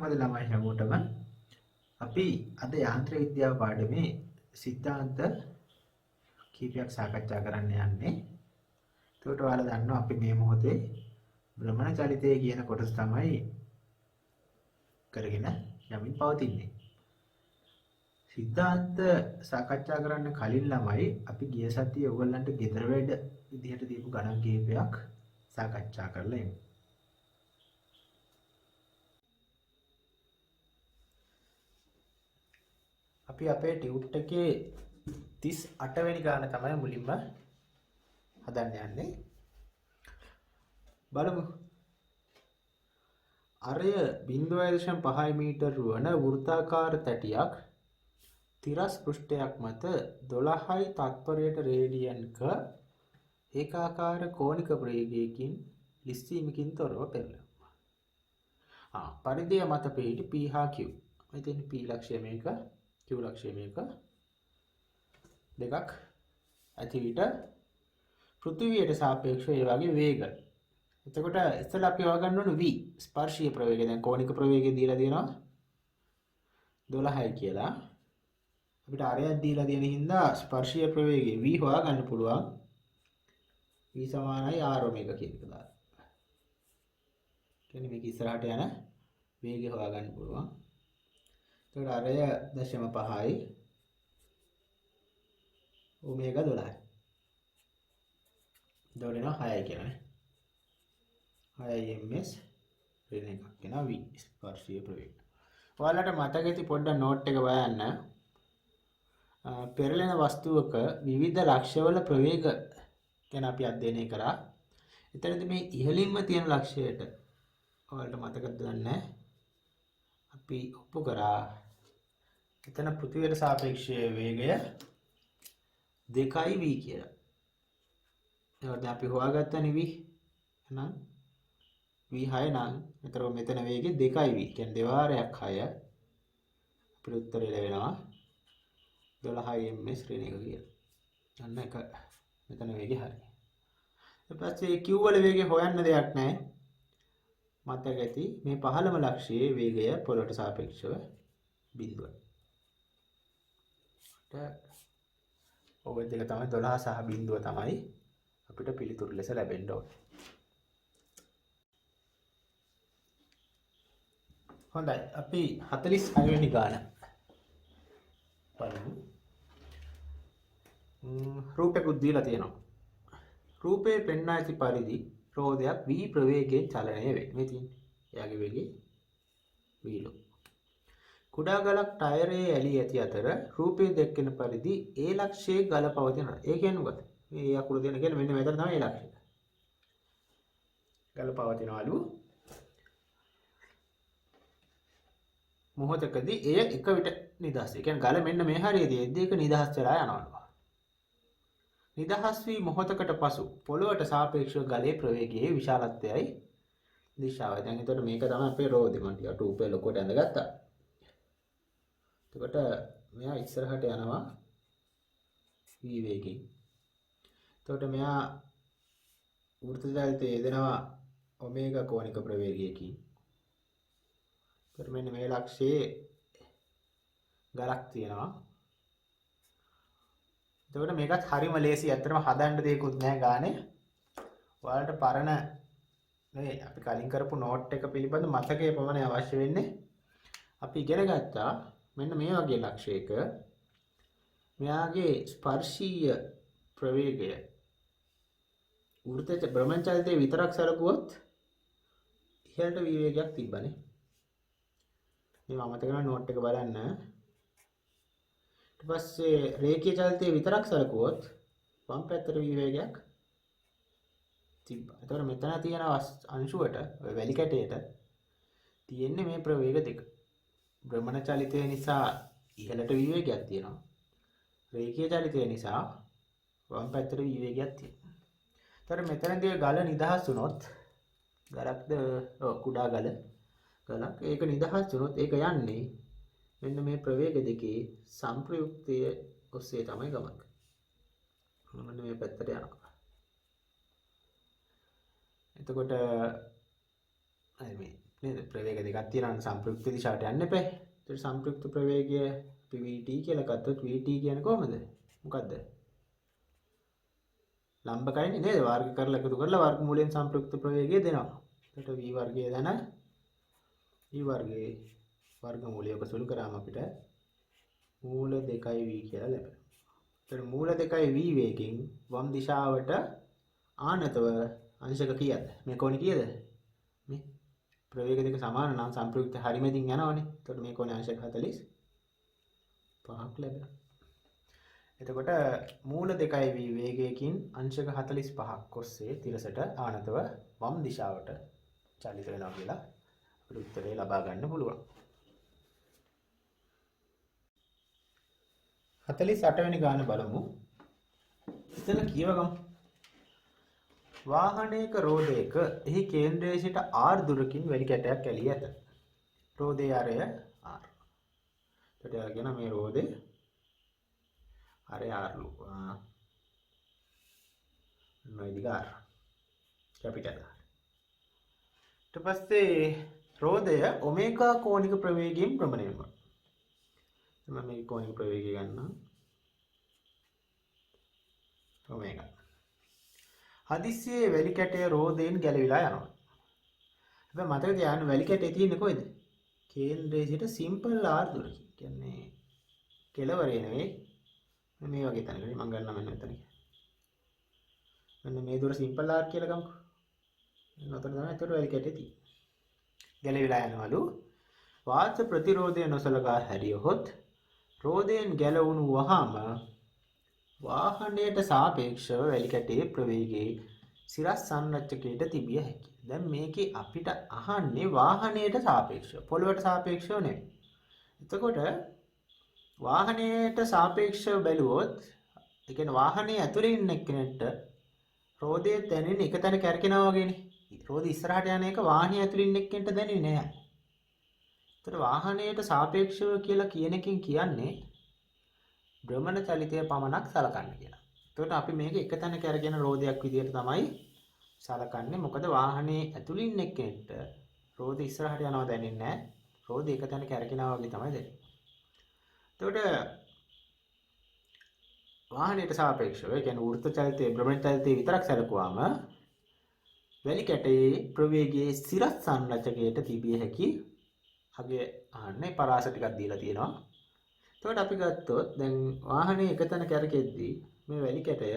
කොහොමද ළමයි හැමෝටම අපි අද යාන්ත්‍ර විද්‍යාව පාඩමේ සිද්ධාන්ත කීපයක් සාකච්ඡා කරන්න යන්නේ. ඒකට ඔයාලා දන්නවා අපි මේ මොහොතේ භ්‍රමණ චලිතය කියන කොටස තමයි කරගෙන යමින් පවතින්නේ. සිද්ධාන්ත සාකච්ඡා කරන්න කලින් ළමයි අපි ගිය සතියේ ඔයගොල්ලන්ට ගෙදර වැඩ විදිහට දීපු ගණන් කීපයක් සාකච්ඡා කරලා එමු. අපි අපේ ටියුට් එකේ 38 වෙනි ගාන තමයි මුලින්ම හදන්න යන්නේ. බලමු. අරය 0.5 මීටර වන වෘත්තාකාර තැටියක් තිරස් පෘෂ්ඨයක් මත 12යි තත්පරයට රේඩියන්ක ඒකාකාර කෝණික ප්‍රවේගයකින් ලිස්සීමකින් තොරව පෙරලෙනවා. පරිධිය මත පිහිටි P හා Q. මෙතන P ලක්ෂය මේක, Q ලක්ෂය මේක. දෙකක් ඇති විට පෘථිවියට සාපේක්ෂව ඒ වගේ වේග. එතකොට ඉස්සෙල්ලා අපි හොයාගන්න ඕන v ස්පර්ශීය ප්‍රවේගය. දැන් කෝණික ප්‍රවේගය දීලා දෙනවා 12යි කියලා. අපිට ආරයක් දීලා තියෙන හින්දා ස්පර්ශීය ප්‍රවේගය v හොයාගන්න පුළුවන්. v සමානයි r ඔමේගා කියන එක දාලා. කියන්නේ මේක ඉස්සරහට යන වේගය හොයාගන්න පුළුවන්. එතකොට ආරය 0.5යි ඔමේගා 12යි. දොරේනවා 6යි කියලානේ. 6යි ms ඍණ එකක් වෙනවා v ස්පර්ශීය ප්‍රවේගය. ඔයාලට මතක ඇති පොඩ්ඩක් නෝට් එක බලන්න. පෙරලෙන වස්තුවක විවිධ ලක්ෂවල ප්‍රවේග ගැන අපි අධ්‍යයනය කරා. එතනදී මේ ඉහළින්ම තියෙන ලක්ෂයට ඔයාලට මතකද දන්නේ අපි ඔප්පු කරා. එතන පෘථිවියට සාපේක්ෂ වේගය 2v කියලා. ඒකට අපි හොයාගත්තනේ v. එහෙනම් v6 නම් මෙතන වේගය 2v. කියන්නේ දෙවාරයක් 6. අපිට උත්තරය ලැබෙනවා 12 ms ශ්‍රේණියක කියලා. අන්න එක මෙතන වේගය හරි. ඊට පස්සේ q වල වේගය හොයන්න දෙයක් නැහැ. මතක ඇති මේ පහළම ලක්ෂයේ වේගය පොළොවට සාපේක්ෂව බිඳුවයි. ඔය දෙක තමයි 12 සහ බිඳුව තමයි අපිට පිළිතුරු ලෙස ලැබෙන්න ඕනේ. හොඳයි අපි 46 වෙනි ගාන බලමු. රූපයක් දීලා තියෙනවා. රූපේ පෙන්වා ඇති පරිදි රෝදයක් v ප්‍රවේගයෙන් චලනය වේ. මේ තියෙන්නේ. එයාගේ වේගය v ලෝ. කුඩා ගලක් ටයරයේ ඇලී ඇති අතර රූපයේ දැක්වෙන පරිදි ඒ ලක්ෂයේ ගල පවතිනවා. ඒ කියන්නේ මොකද? මේ අකුරු දෙන කියන්නේ මෙන්න මෙතන තමයි ඒ ලක්ෂය. ගල පවතිනවලු. මොහොතකදී එය එක විට නිදහස්. ඒ කියන්නේ ගල මෙන්න මේ හරියේදී ඒක නිදහස් වෙලා යනවලු. නිදහස් වී මොහොතකට පසු පොළොවට සාපේක්ෂව ගලේ ප්‍රවේගයේ විශාලත්වයයි දිශාවයි. දැන් එතකොට මේක තමයි අපේ රෝදේ. මම ටික රූපේ ලොකෝට ඇඳගත්තා. එතකොට මෙයා ඉස්සරහට යනවා v වේගයෙන්. එතකොට මෙයා වෘත්ත චලිතයේ යෙදෙනවා ඔමේගා කෝණික ප්‍රවේගයකින්. මෙන්න මේ ලක්ෂයේ ගලක් තියෙනවා. එතකොට මේකත් හරිම ලේසි. ඇත්තටම හදන්න දෙයක්වත් නැහැ ගානේ. ඔයාලට පරණ නේ අපි කලින් කරපු නෝට් එක පිළිබඳ මතකයේ පමණයි අවශ්‍ය වෙන්නේ. අපි ඉගෙන ගත්තා මෙන්න මේ වගේ ලක්ෂයක මෙයාගේ ස්පර්ශීය ප්‍රවේගය වෘත්ත භ්‍රමණ චලිතයේ විතරක් සැලකුවොත් ඉහළට v වේගයක් තිබ්බනේ. මේ මම මතක කරන නෝට් එක බලන්න. ඊට පස්සේ රේඛීය චලිතයේ විතරක් සැලකුවොත් වම් පැත්තට v වේගයක් තිබ්බා. එතකොට මෙතන තියෙන අංශුවට ඔය වැලි කැටයට තියෙන්නේ මේ ප්‍රවේග දෙක. භ්‍රමණ චලිතය නිසා ඉහළට v වේගයක් තියෙනවා. රේඛීය චලිතය නිසා වම් පැත්තට v වේගයක් තියෙනවා. එතකොට මෙතනදී ගල නිදහස් වුණොත් ගලක්ද කුඩා ගලක් ඒක නිදහස් වුණොත් ඒක යන්නේ මෙන්න මේ ප්‍රවේග දෙකේ සංප්‍රයුක්තය ඔස්සේ තමයි ගමන් කරන්නේ. මෙන්න මේ පැත්තට යනවා. එතකොට නේද? ප්‍රවේග දෙකක් තියෙනවා සම්ප්‍රයුක්ත දිශාවට යන්න එපා. ඒතර සම්ප්‍රයුක්ත ප්‍රවේගය අපි vt කියලා ගත්තොත් vt කියන්නේ කොහමද? මොකද්ද? ලම්බකයනේ නේද? වර්ග කරලා එකතු කරලා වර්ගමූලයෙන් සම්ප්‍රයුක්ත ප්‍රවේගය දෙනවා. එතකොට v වර්ගය දන e වර්ගයේ වර්ගමූලය සුළු කරාම අපිට මූල 2v කියලා ලැබෙනවා. එතකොට මූල 2v වේගයෙන් වම් දිශාවට ආනතව අංශක කීයද? මේ කෝණේ කීයද? මේ ප්‍රවේග දෙක සමාන නම් සම්ප්‍රයුක්ත හරිමෙදින් යනවනේ. එතකොට මේ කෝණේ අංශක 45ක් ලැබෙනවා. එතකොට මූල 2v වේගයකින් අංශක 45ක් ඔස්සේ තිරසට ආනතව වම් දිශාවට චලිත වෙනවා කියලා අපිට උත්තරේ ලබා ගන්න පුළුවන්. 48 වෙනි ගාන බලමු. ඉතල කියවගමු. වාහනයක රෝදයක එහි කේන්ද්‍රයේ සිට r දුරකින් වැලි කැටයක් ඇලී ඇත. රෝදයේ ආරය r. එතකොට කියන මේ රෝදේ ආරය r ලු. නොයිදිග r. Capital r. ඊට පස්සේ රෝදය ඔමේගා කෝණික ප්‍රවේගයෙන් භ්‍රමණය වෙනවා. මම මේ කෝණික ප්‍රවේගය ගන්නවා. ඔමේගා. හදිස්සියේ වැලි කැටය රෝදයෙන් ගැලවිලා යනවා. හැබැයි මතක තියාගන්න වැලි කැටේ තියෙන්නේ කොහෙද? කේන්ද්‍රයේ සිට සිම්පල් r දුරකින්. කියන්නේ කෙලවරේ නෙවෙයි. මේ වගේ තැනකට මම ගන්නවා මෙන්න මෙතන. මෙන්න මේ දුර සිම්පල් r කියලා ගමුකෝ. මෙන්න උතන තමයි ඒතර වැලි කැටේ තියෙන්නේ. ගැලවිලා යනවලු. වාත ප්‍රතිරෝධය නොසලකා හැරියොත් රෝදයෙන් ගැලවුණු වහම වාහනයට සාපේක්ෂව වැලි කැටේ ප්‍රවේගයේ සිරස් සංරචකයට තිබිය හැකියි. දැන් මේකේ අපිට අහන්නේ වාහනයට සාපේක්ෂව, පොළොවට සාපේක්ෂව නෙවෙයි. එතකොට වාහනයට සාපේක්ෂව බැලුවොත්, ඒ කියන්නේ වාහනේ ඇතුලේ ඉන්න කෙනෙක්ට රෝදයේ දැනෙන එක තැන කැරකෙනවා වගේනේ. රෝදය ඉස්සරහට යන එක වාහනේ ඇතුලේ ඉන්න කෙනෙක්ට දැනෙන්නේ නැහැ. ඒතර වාහනයට සාපේක්ෂව කියලා කියන එකෙන් කියන්නේ භ්‍රමණ චලිතය පමණක් සලකන්න කියලා. එතකොට අපි මේක එක තැන කැරගෙන රෝදයක් විදියට තමයි සලකන්නේ. මොකද වාහනේ ඇතුළේ ඉන්න කෙනෙක්ට රෝද ඉස්සරහට යනවා දැනෙන්නේ නැහැ. රෝද එක තැන කැරගෙනවා වගේ තමයි දැනෙන්නේ. එතකොට වාහනයට සාපේක්ෂව, ඒ කියන්නේ වෘත්ත චලිතයේ භ්‍රමණ චලිතයේ විතරක් සැලකුවාම වැලි කැටයේ ප්‍රවේගයේ සිරස් සංරචකයට තිබිය හැකි අගය අහන්නේ පරාස ටිකක් දීලා තියෙනවා. එතකොට අපි ගත්තොත් දැන් වාහනේ එකතැන කැරකෙද්දී මේ වැලි කැටය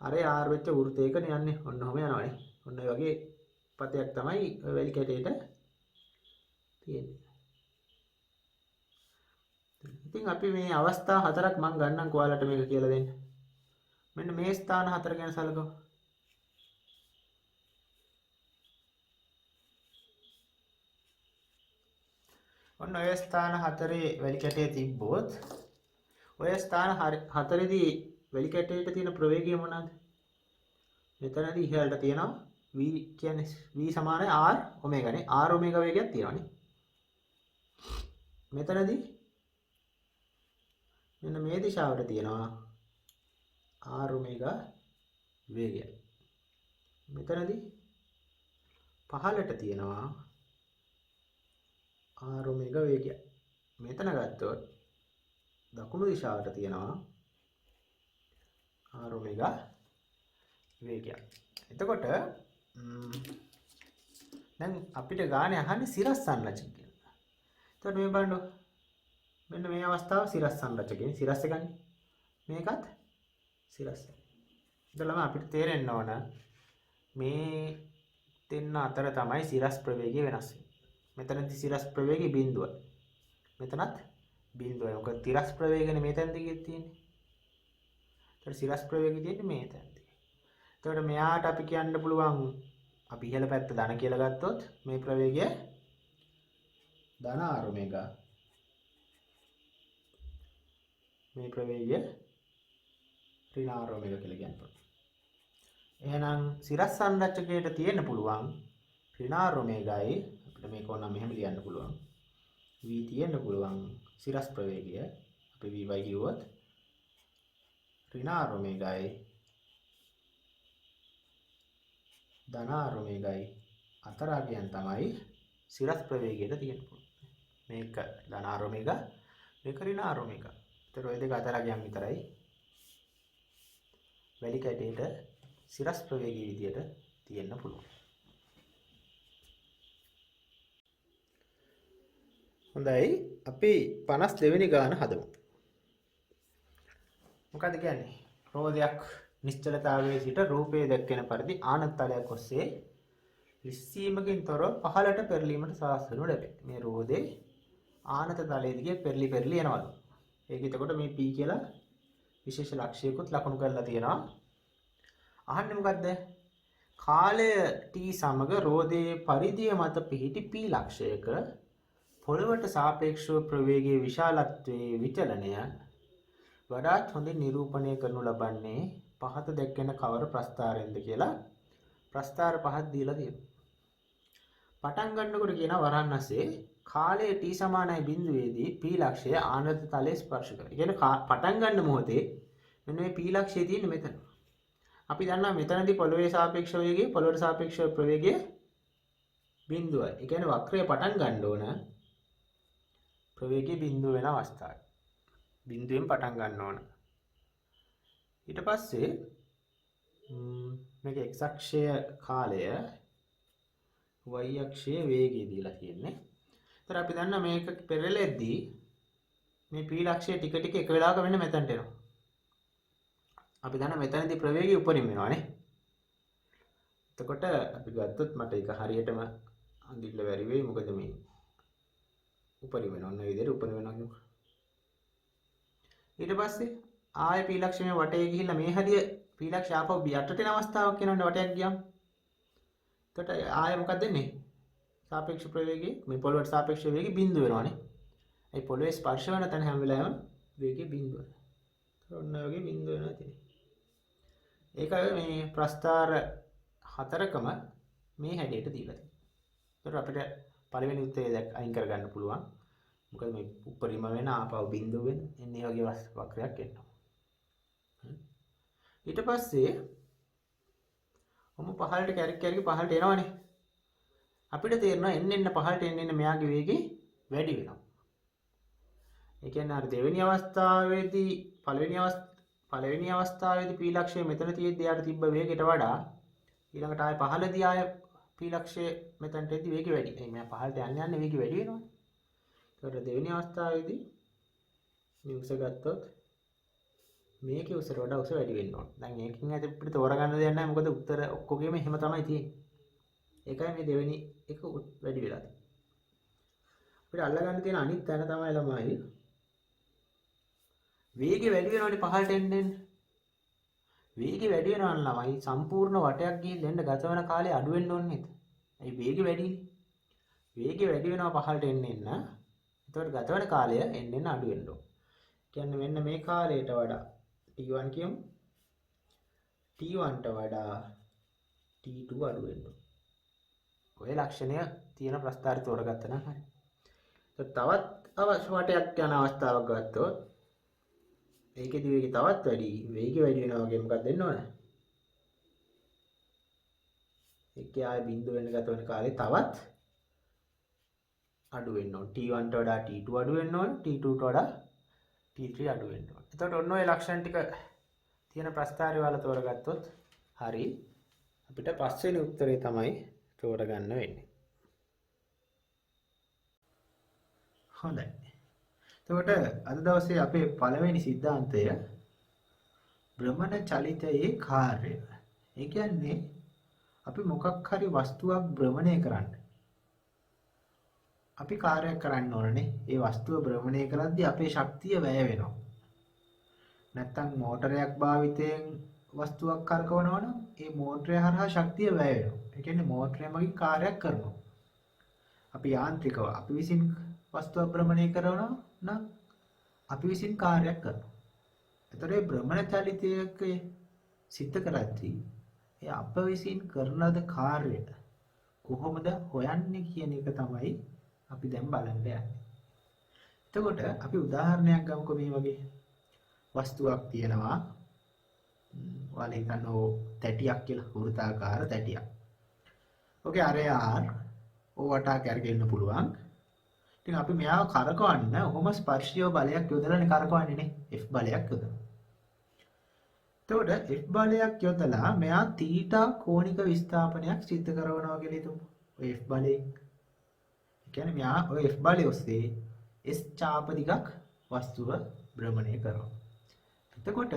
අර r වෙච්ච වෘතයකනේ යන්නේ. ඔන්න ඔහම යනවානේ. ඔන්න ඔය වගේ පතයක් තමයි ඔය වැලි කැටේට තියෙන්නේ. ඉතින් අපි මේ අවස්ථා හතරක් මම ගන්නම් ඔයාලට මේක කියලා දෙන්න. මෙන්න මේ ස්ථාන හතර ගැන සැලකමු. ඔන්න ඔය ස්ථාන හතරේ වැලි කැටේ තිබ්බොත් ඔය ස්ථාන හතරේදී වැලි කැටේට තියෙන ප්‍රවේගය මොනවාද? මෙතනදී ඉහළට තියෙනවා v කියන්නේ v සමානයි r ඔමේගානේ. r ඔමේගා වේගයක් තියෙනවානේ. මෙතනදී මෙන්න මේ දිශාවට තියෙනවා r ඔමේගා වේගය. මෙතනදී පහළට තියෙනවා r ඔමේගා වේගය. මෙතන ගත්තොත් දකුණු දිශාවට තියෙනවා r ඔමේගා වේගය. එතකොට දැන් අපිට ගානේ අහන්නේ සිරස් සංරචක කියලා. එතකොට මේ බලන්න මෙන්න මේ අවස්ථාව සිරස් සංරචකයෙන් සිරස් එකනේ. මේකත් සිරස්. එතලම අපිට තේරෙන්න ඕන මේ දෙන්න අතර තමයි සිරස් ප්‍රවේගය වෙනස් වෙන්නේ. මෙතනදී සිරස් ප්‍රවේගය බිඳුව. මෙතනත් බිඳුවයි. මොකද තිරස් ප්‍රවේගනේ මෙතනදී තියෙන්නේ. ඒතර සිරස් ප්‍රවේගය තියෙන්නේ මෙතනදී. එතකොට මෙයාට අපි කියන්න පුළුවන් අපි ඉහළ පැත්ත ධන කියලා ගත්තොත් මේ ප්‍රවේගය ධන r ඔමේගා. මේ ප්‍රවේගය ඍණ r ඔමේගා කියලා කියන්න පුළුවන්. එහෙනම් සිරස් සංරචකයට තියෙන්න පුළුවන් ඍණ r ඔමේගායි මේක ඕන නම් මෙහෙම ලියන්න පුළුවන්. v තියෙන්න පුළුවන් සිරස් ප්‍රවේගය. අපි vy කිව්වොත් ඍණ r ඔමේගායි ධන r ඔමේගායි අතරාගයන් තමයි සිරස් ප්‍රවේගයට තියෙන්න පුළුවන්. මේක ධන ආරෝමේග මේක ඍණ ආරෝමේග. ඒතර ඔය දෙක අතරාගයන් විතරයි වැලි කැටේට සිරස් ප්‍රවේගී විදියට තියෙන්න පුළුවන්. හොඳයි අපි 52 වෙනි ගාන හදමු. මොකද කියන්නේ? රෝදයක් නිශ්චලතාවයේ සිට රූපයේ දැක්වෙන පරිදි ආනත තලයක් ඔස්සේ විශ්සීමකින් තොරව පහළට පෙරලීමට සාස්වනු ලැබේ. මේ රෝදේ ආනත තලයේ දිගේ පෙරලි යනවලු. ඒක එතකොට මේ P කියලා විශේෂ ලක්ෂයකුත් ලකුණු කරලා තියෙනවා. අහන්නේ මොකද්ද? කාලය T සමග රෝදයේ පරිධිය මත පිහිටි P ලක්ෂයක පොළවට සාපේක්ෂව ප්‍රවේගයේ විශාලත්වයේ විචලනය වඩාත් හොඳින් නිරූපණය කරනු ලබන්නේ පහත දැක්වෙන කවර ප්‍රස්ථාරයෙන්ද කියලා ප්‍රස්ථාර පහක් දීලා තියෙනවා. පටන් ගන්නකොට කියන වරහන් ඇස්සේ කාලය t සමානයි බිඳුවේදී p ලක්ෂය ආනත තලයේ ස්පර්ශ කරනවා. කියන්නේ පටන් ගන්න මොහොතේ මෙන්න මේ p ලක්ෂය තියෙන්නේ මෙතන. අපි දන්නවා මෙතනදී පොළවේ සාපේක්ෂ වේගය පොළවට සාපේක්ෂව ප්‍රවේගය බිඳුවයි. ඒ කියන්නේ වක්‍රය පටන් ගන්න ඕන ප්‍රවේගය බිඳුව වෙන අවස්ථාවේ. බිඳුවෙන් පටන් ගන්න ඕන. ඊට පස්සේ මේක x අක්ෂය කාලය y අක්ෂය වේගය දීලා තියෙන්නේ. ඒතර අපි දන්නා මේක පෙරලෙද්දී මේ p ලක්ෂය ටික ටික එක වෙලාවක වෙන්න මෙතනට එනවා. අපි දන්නා මෙතනදී ප්‍රවේගය උපරිම වෙනවානේ. එතකොට අපි ගත්තොත් මට ඒක හරියටම අඳින්න බැරි වෙයි. මොකද මේ උපරිම වෙන ඔන්න විදිහට උපරිම වෙනවා කියමු. ඊට පස්සේ ආයෙ p ලක්ෂය මේ වටේ ගිහිල්ලා මේ හරිය p ලක්ෂය ආපහු යටට එන අවස්ථාවක් කියනවනේ වටයක් ගියාම. එතකොට ආයෙ මොකක්ද වෙන්නේ? සාපේක්ෂ ප්‍රවේගය මේ පොළවට සාපේක්ෂ වේගය බිඳුව වෙනවානේ. ඒ පොළවේ ස්පර්ශ වෙන තැන හැම වෙලාවෙම වේගය බිඳුව වෙනවා. ඔන්න ඔය වගේ බිඳුව වෙනවා තියෙන්නේ. ඒකයි මේ ප්‍රස්ථාර හතරකම මේ හැඩයට දීලා තියෙන්නේ. ඒතර අපිට පළවෙනි උත්තරේ අයින් කරගන්න පුළුවන්. මොකද මේ උපරිම වෙන ආපහු බිඳුව වෙන එන්නේ වගේ වක්‍රයක් එනවා. ඊට පස්සේ ඔම පහළට කැරක් පහළට එනවනේ. අපිට තේරෙනවා එන්න පහළට එන්න මෙයාගේ වේගය වැඩි වෙනවා. ඒ කියන්නේ අර දෙවෙනි අවස්ථාවේදී පළවෙනි අවස්ථාවේදී p ලක්ෂය මෙතන තියෙද්දී යාට තිබ්බ වේගයට වඩා ඊළඟට ආය පහළදී ආය p ලක්ෂය මෙතනට එද්දී වේගය වැඩි. එයි මෙයා පහළට යන්න වේගය වැඩි වෙනවනේ. ඒකට දෙවෙනි අවස්ථාවේදී මේ උස ගත්තොත් මේකේ උසට වඩා උස වැඩි වෙන්න ඕන. දැන් මේකෙන් අපිට තෝරගන්න දෙයක් නැහැ. මොකද උත්තර ඔක්කොගෙම එහෙම තමයි තියෙන්නේ. ඒකයි මේ දෙවෙනි එක වැඩි වෙලා තියෙන්නේ. අපිට අල්ලගන්න තියෙන අනිත් තැන තමයි ළමයි වේගය වැඩි වෙනවනේ පහළට එන්න. වේගය වැඩි වෙනවා නම් ළමයි සම්පූර්ණ වටයක් ගිහින් එන්න ගත වෙන කාලය අඩු වෙන්න ඕනේ නේද? ඒ වේගය වැඩිනේ. වේගය වැඩි වෙනවා පහළට එන්න. එතකොට ගත වෙන කාලය එන්න අඩු වෙන්න ඕන. කියන්නේ මෙන්න මේ කාලයට වඩා t1 කියමු. t1ට වඩා t2 අඩු වෙන්න ඕන. ඔය ලක්ෂණය තියෙන ප්‍රස්ථාරය තෝරගත්තා නම් හරි. තවත් අවශ්‍ය වටයක් යන අවස්ථාවක් ගත්තොත් ඒකෙදි වේගය තවත් වේගය වැඩි වෙනවා වගේ මොකක්ද වෙන්න ඕන? ඒකේ ආය බිඳුව වෙන ගත වෙන කාලේ තවත් අඩු වෙන්න ඕන. t1ට වඩා t2 අඩු වෙන්න ඕන. t2ට වඩා t3 අඩු වෙන්න ඕන. එතකොට ඔන්න ඔය ලක්ෂණ ටික තියෙන ප්‍රස්ථාරය වල තෝරගත්තොත් හරි. අපිට පස්වෙනි උත්තරේ තමයි තෝරගන්න වෙන්නේ. හොඳයි. එතකොට අද දවසේ අපේ පළවෙනි સિદ્ધාන්තය භ්‍රමණ චලිතයේ කාර්යය. ඒ කියන්නේ අපි මොකක් හරි වස්තුවක් භ්‍රමණය කරන්න. අපි කාර්යයක් කරන්න ඕනනේ. ඒ වස්තුව භ්‍රමණය කරද්දී අපේ ශක්තිය වැය වෙනවා. නැත්තම් මෝටරයක් භාවිතයෙන් වස්තුවක් කරකවනවා නම් ඒ මෝටරය හරහා ශක්තිය වැය වෙනවා. ඒ කියන්නේ මෝටරය මගින් කාර්යයක් කරනවා. අපි යාන්ත්‍රිකව අපි විසින් වස්තුවක් භ්‍රමණය කරනවා නම් අපි විසින් කාර්යයක් කරනවා. ඒතර ඒ භ්‍රමණ චලිතයක සිද්ධ කරද්දී ඒ අප විසින් කරන ලද කාර්යය කොහොමද හොයන්නේ කියන එක තමයි අපි දැන් බලන්න යන්නේ. එතකොට අපි උදාහරණයක් ගමුකෝ මේ වගේ වස්තුවක් තියෙනවා. ඔයාලා හිතන්නෝ තැටියක් කියලා වෘත්තාකාර තැටියක්. ඕකේ අර R ඕවට කරගෙන පුළුවන්. ඉතින් අපි මෙයාව කරකවන්න ඔහොම ස්පර්ශීය බලයක් යොදලානේ කරකවන්නේ නේ. F බලයක් යොදලා. එතකොට F බලයක් යොදලා මෙයා තීටා කෝණික විස්ථාපනයක් සිද්ධ කරනවා කියලා හිතමු. ඔය F බලයෙන්. ඒ කියන්නේ මෙයා ඔය F බලය ඔස්සේ S ඡාප දිගක් වස්තුව භ්‍රමණය කරනවා. එතකොට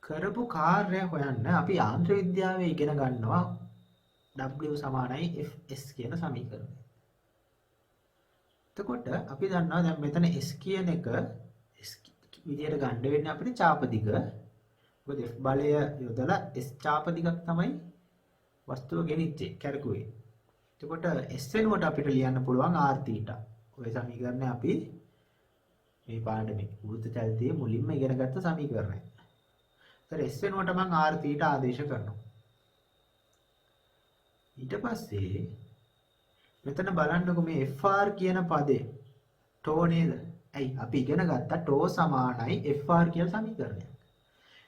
කරපු කාර්යය හොයන්න අපි යාන්ත්‍ර විද්‍යාවේ ඉගෙන ගන්නවා W සමානයි Fs කියන සමීකරණය. එතකොට අපි දන්නවා දැන් මෙතන S කියන එක S විදියට ගන්න වෙන්නේ අපිට ඡාප දිග. මොකද F බලය යොදලා S ඡාප දිගක් තමයි වස්තුව ගෙනිච්චේ කැරකුවේ. එතකොට S වෙනුවට අපිට ලියන්න පුළුවන් r θ. ඔය සමීකරණය අපි මේ පාඩමේ වෘත්ත චලිතයේ මුලින්ම ඉගෙන ගත්ත සමීකරණය. ඒතර S වෙනුවට මම r θ ආදේශ කරනවා. ඊට පස්සේ මෙතන බලන්නකො මේ fr කියන පදේ ටෝ නේද? ඇයි අපි ඉගෙන ගත්තා ටෝ සමානයි fr කියලා සමීකරණයක්.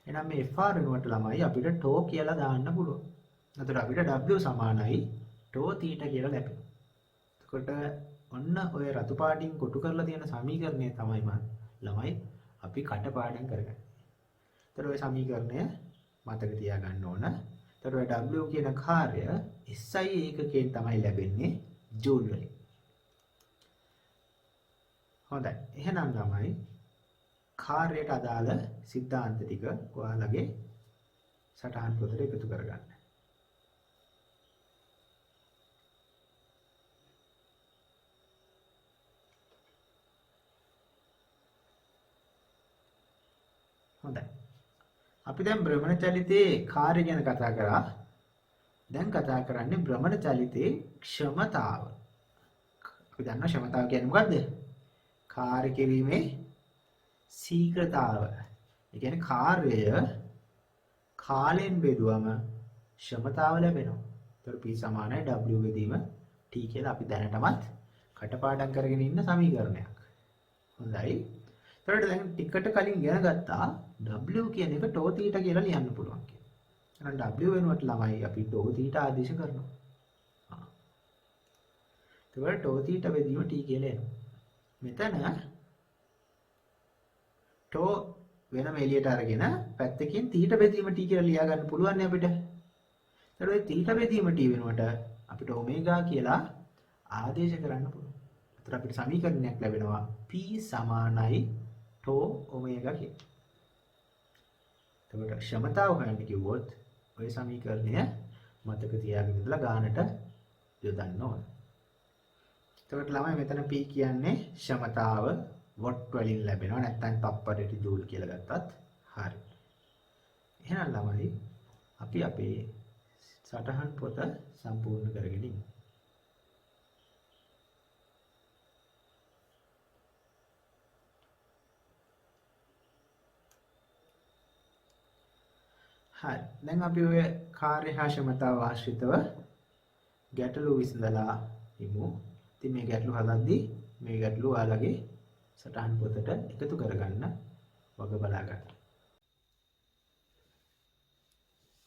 එහෙනම් මේ fr වෙනුවට ළමයි අපිට ටෝ කියලා දාන්න පුළුවන්. එතකොට අපිට w සමානයි ටෝ θ කියලා ලැබෙනවා. එතකොට ඔන්න ඔය රතු පාටින් කොටු කරලා තියෙන සමීකරණය තමයි ළමයි අපි කටපාඩම් කරගන්නේ. එතකොට ඔය සමීකරණය මතක තියාගන්න ඕන. එතකොට ඔය W කියන කාර්ය SI ඒකකයෙන් තමයි ලැබෙන්නේ ජූල් වලින්. හොඳයි. එහෙනම් ළමයි කාර්යයට අදාළ સિદ્ધාන්ත ටික ඔයාලගේ සටහන් පොතට එකතු කරගන්න. හොඳයි. අපි දැන් භ්‍රමණ චලිතයේ කාර්ය ගැන කතා කරා. දැන් කතා කරන්නේ භ්‍රමණ චලිතයේ ක්ෂමතාව. අපි දන්නා ක්ෂමතාව කියන්නේ මොකද්ද? කාර්ය කිරීමේ ශීඝ්‍රතාව. ඒ කියන්නේ කාර්යය කාලයෙන් බෙදුවම ක්ෂමතාව ලැබෙනවා. ඒතර P සමානයි W බෙදීම T කියලා අපි දැනටමත් කටපාඩම් කරගෙන ඉන්න සමීකරණයක්. හොඳයි. ඒතරට දැන් ටිකට කලින් ඉගෙන ගත්තා W කියන එක ටෝ θ කියලා ලියන්න පුළුවන් කියලා. එහෙනම් W වෙනුවට ළමයි අපි ටෝ θ ආදේශ කරනවා. ඒතකොට ටෝ θ බෙදීම T කියලා එනවා. මෙතන ටෝ වෙනම එළියට අරගෙන පැත්තකින් θ බෙදීම T කියලා ලියා ගන්න පුළුවන් නේ අපිට. ඒතකොට ඔය θ බෙදීම T වෙනුවට අපිට ඔමේගා කියලා ආදේශ කරන්න පුළුවන්. ඒතර අපිට සමීකරණයක් ලැබෙනවා P සමානයි ටෝ ඔමේගා කියලා. එතකොට ක්ෂමතාව හොයන්න කිව්වොත් ඔය සමීකරණය මතක තියාගෙන ඉඳලා ගානට යොදන්න ඕන. එතකොට ළමයි මෙතන P කියන්නේ ක්ෂමතාව වොට් වලින් ලැබෙනවා නැත්නම් තප්පරයට ජූල් කියලා ගත්තත් හරි. එහෙනම් ළමයි අපි අපේ සටහන් පොත සම්පූර්ණ කරගෙන ඉමු. හරි. දැන් අපි ඔය කාර්ය හා ක්ෂමතාව ආශ්‍රිතව ගැටලු විසඳලා ඉමු. ඉතින් මේ ගැටලු හදද්දී මේ ගැටලු ඔයාලගේ සටහන් පොතට එකතු කරගන්න වග බලා ගන්න.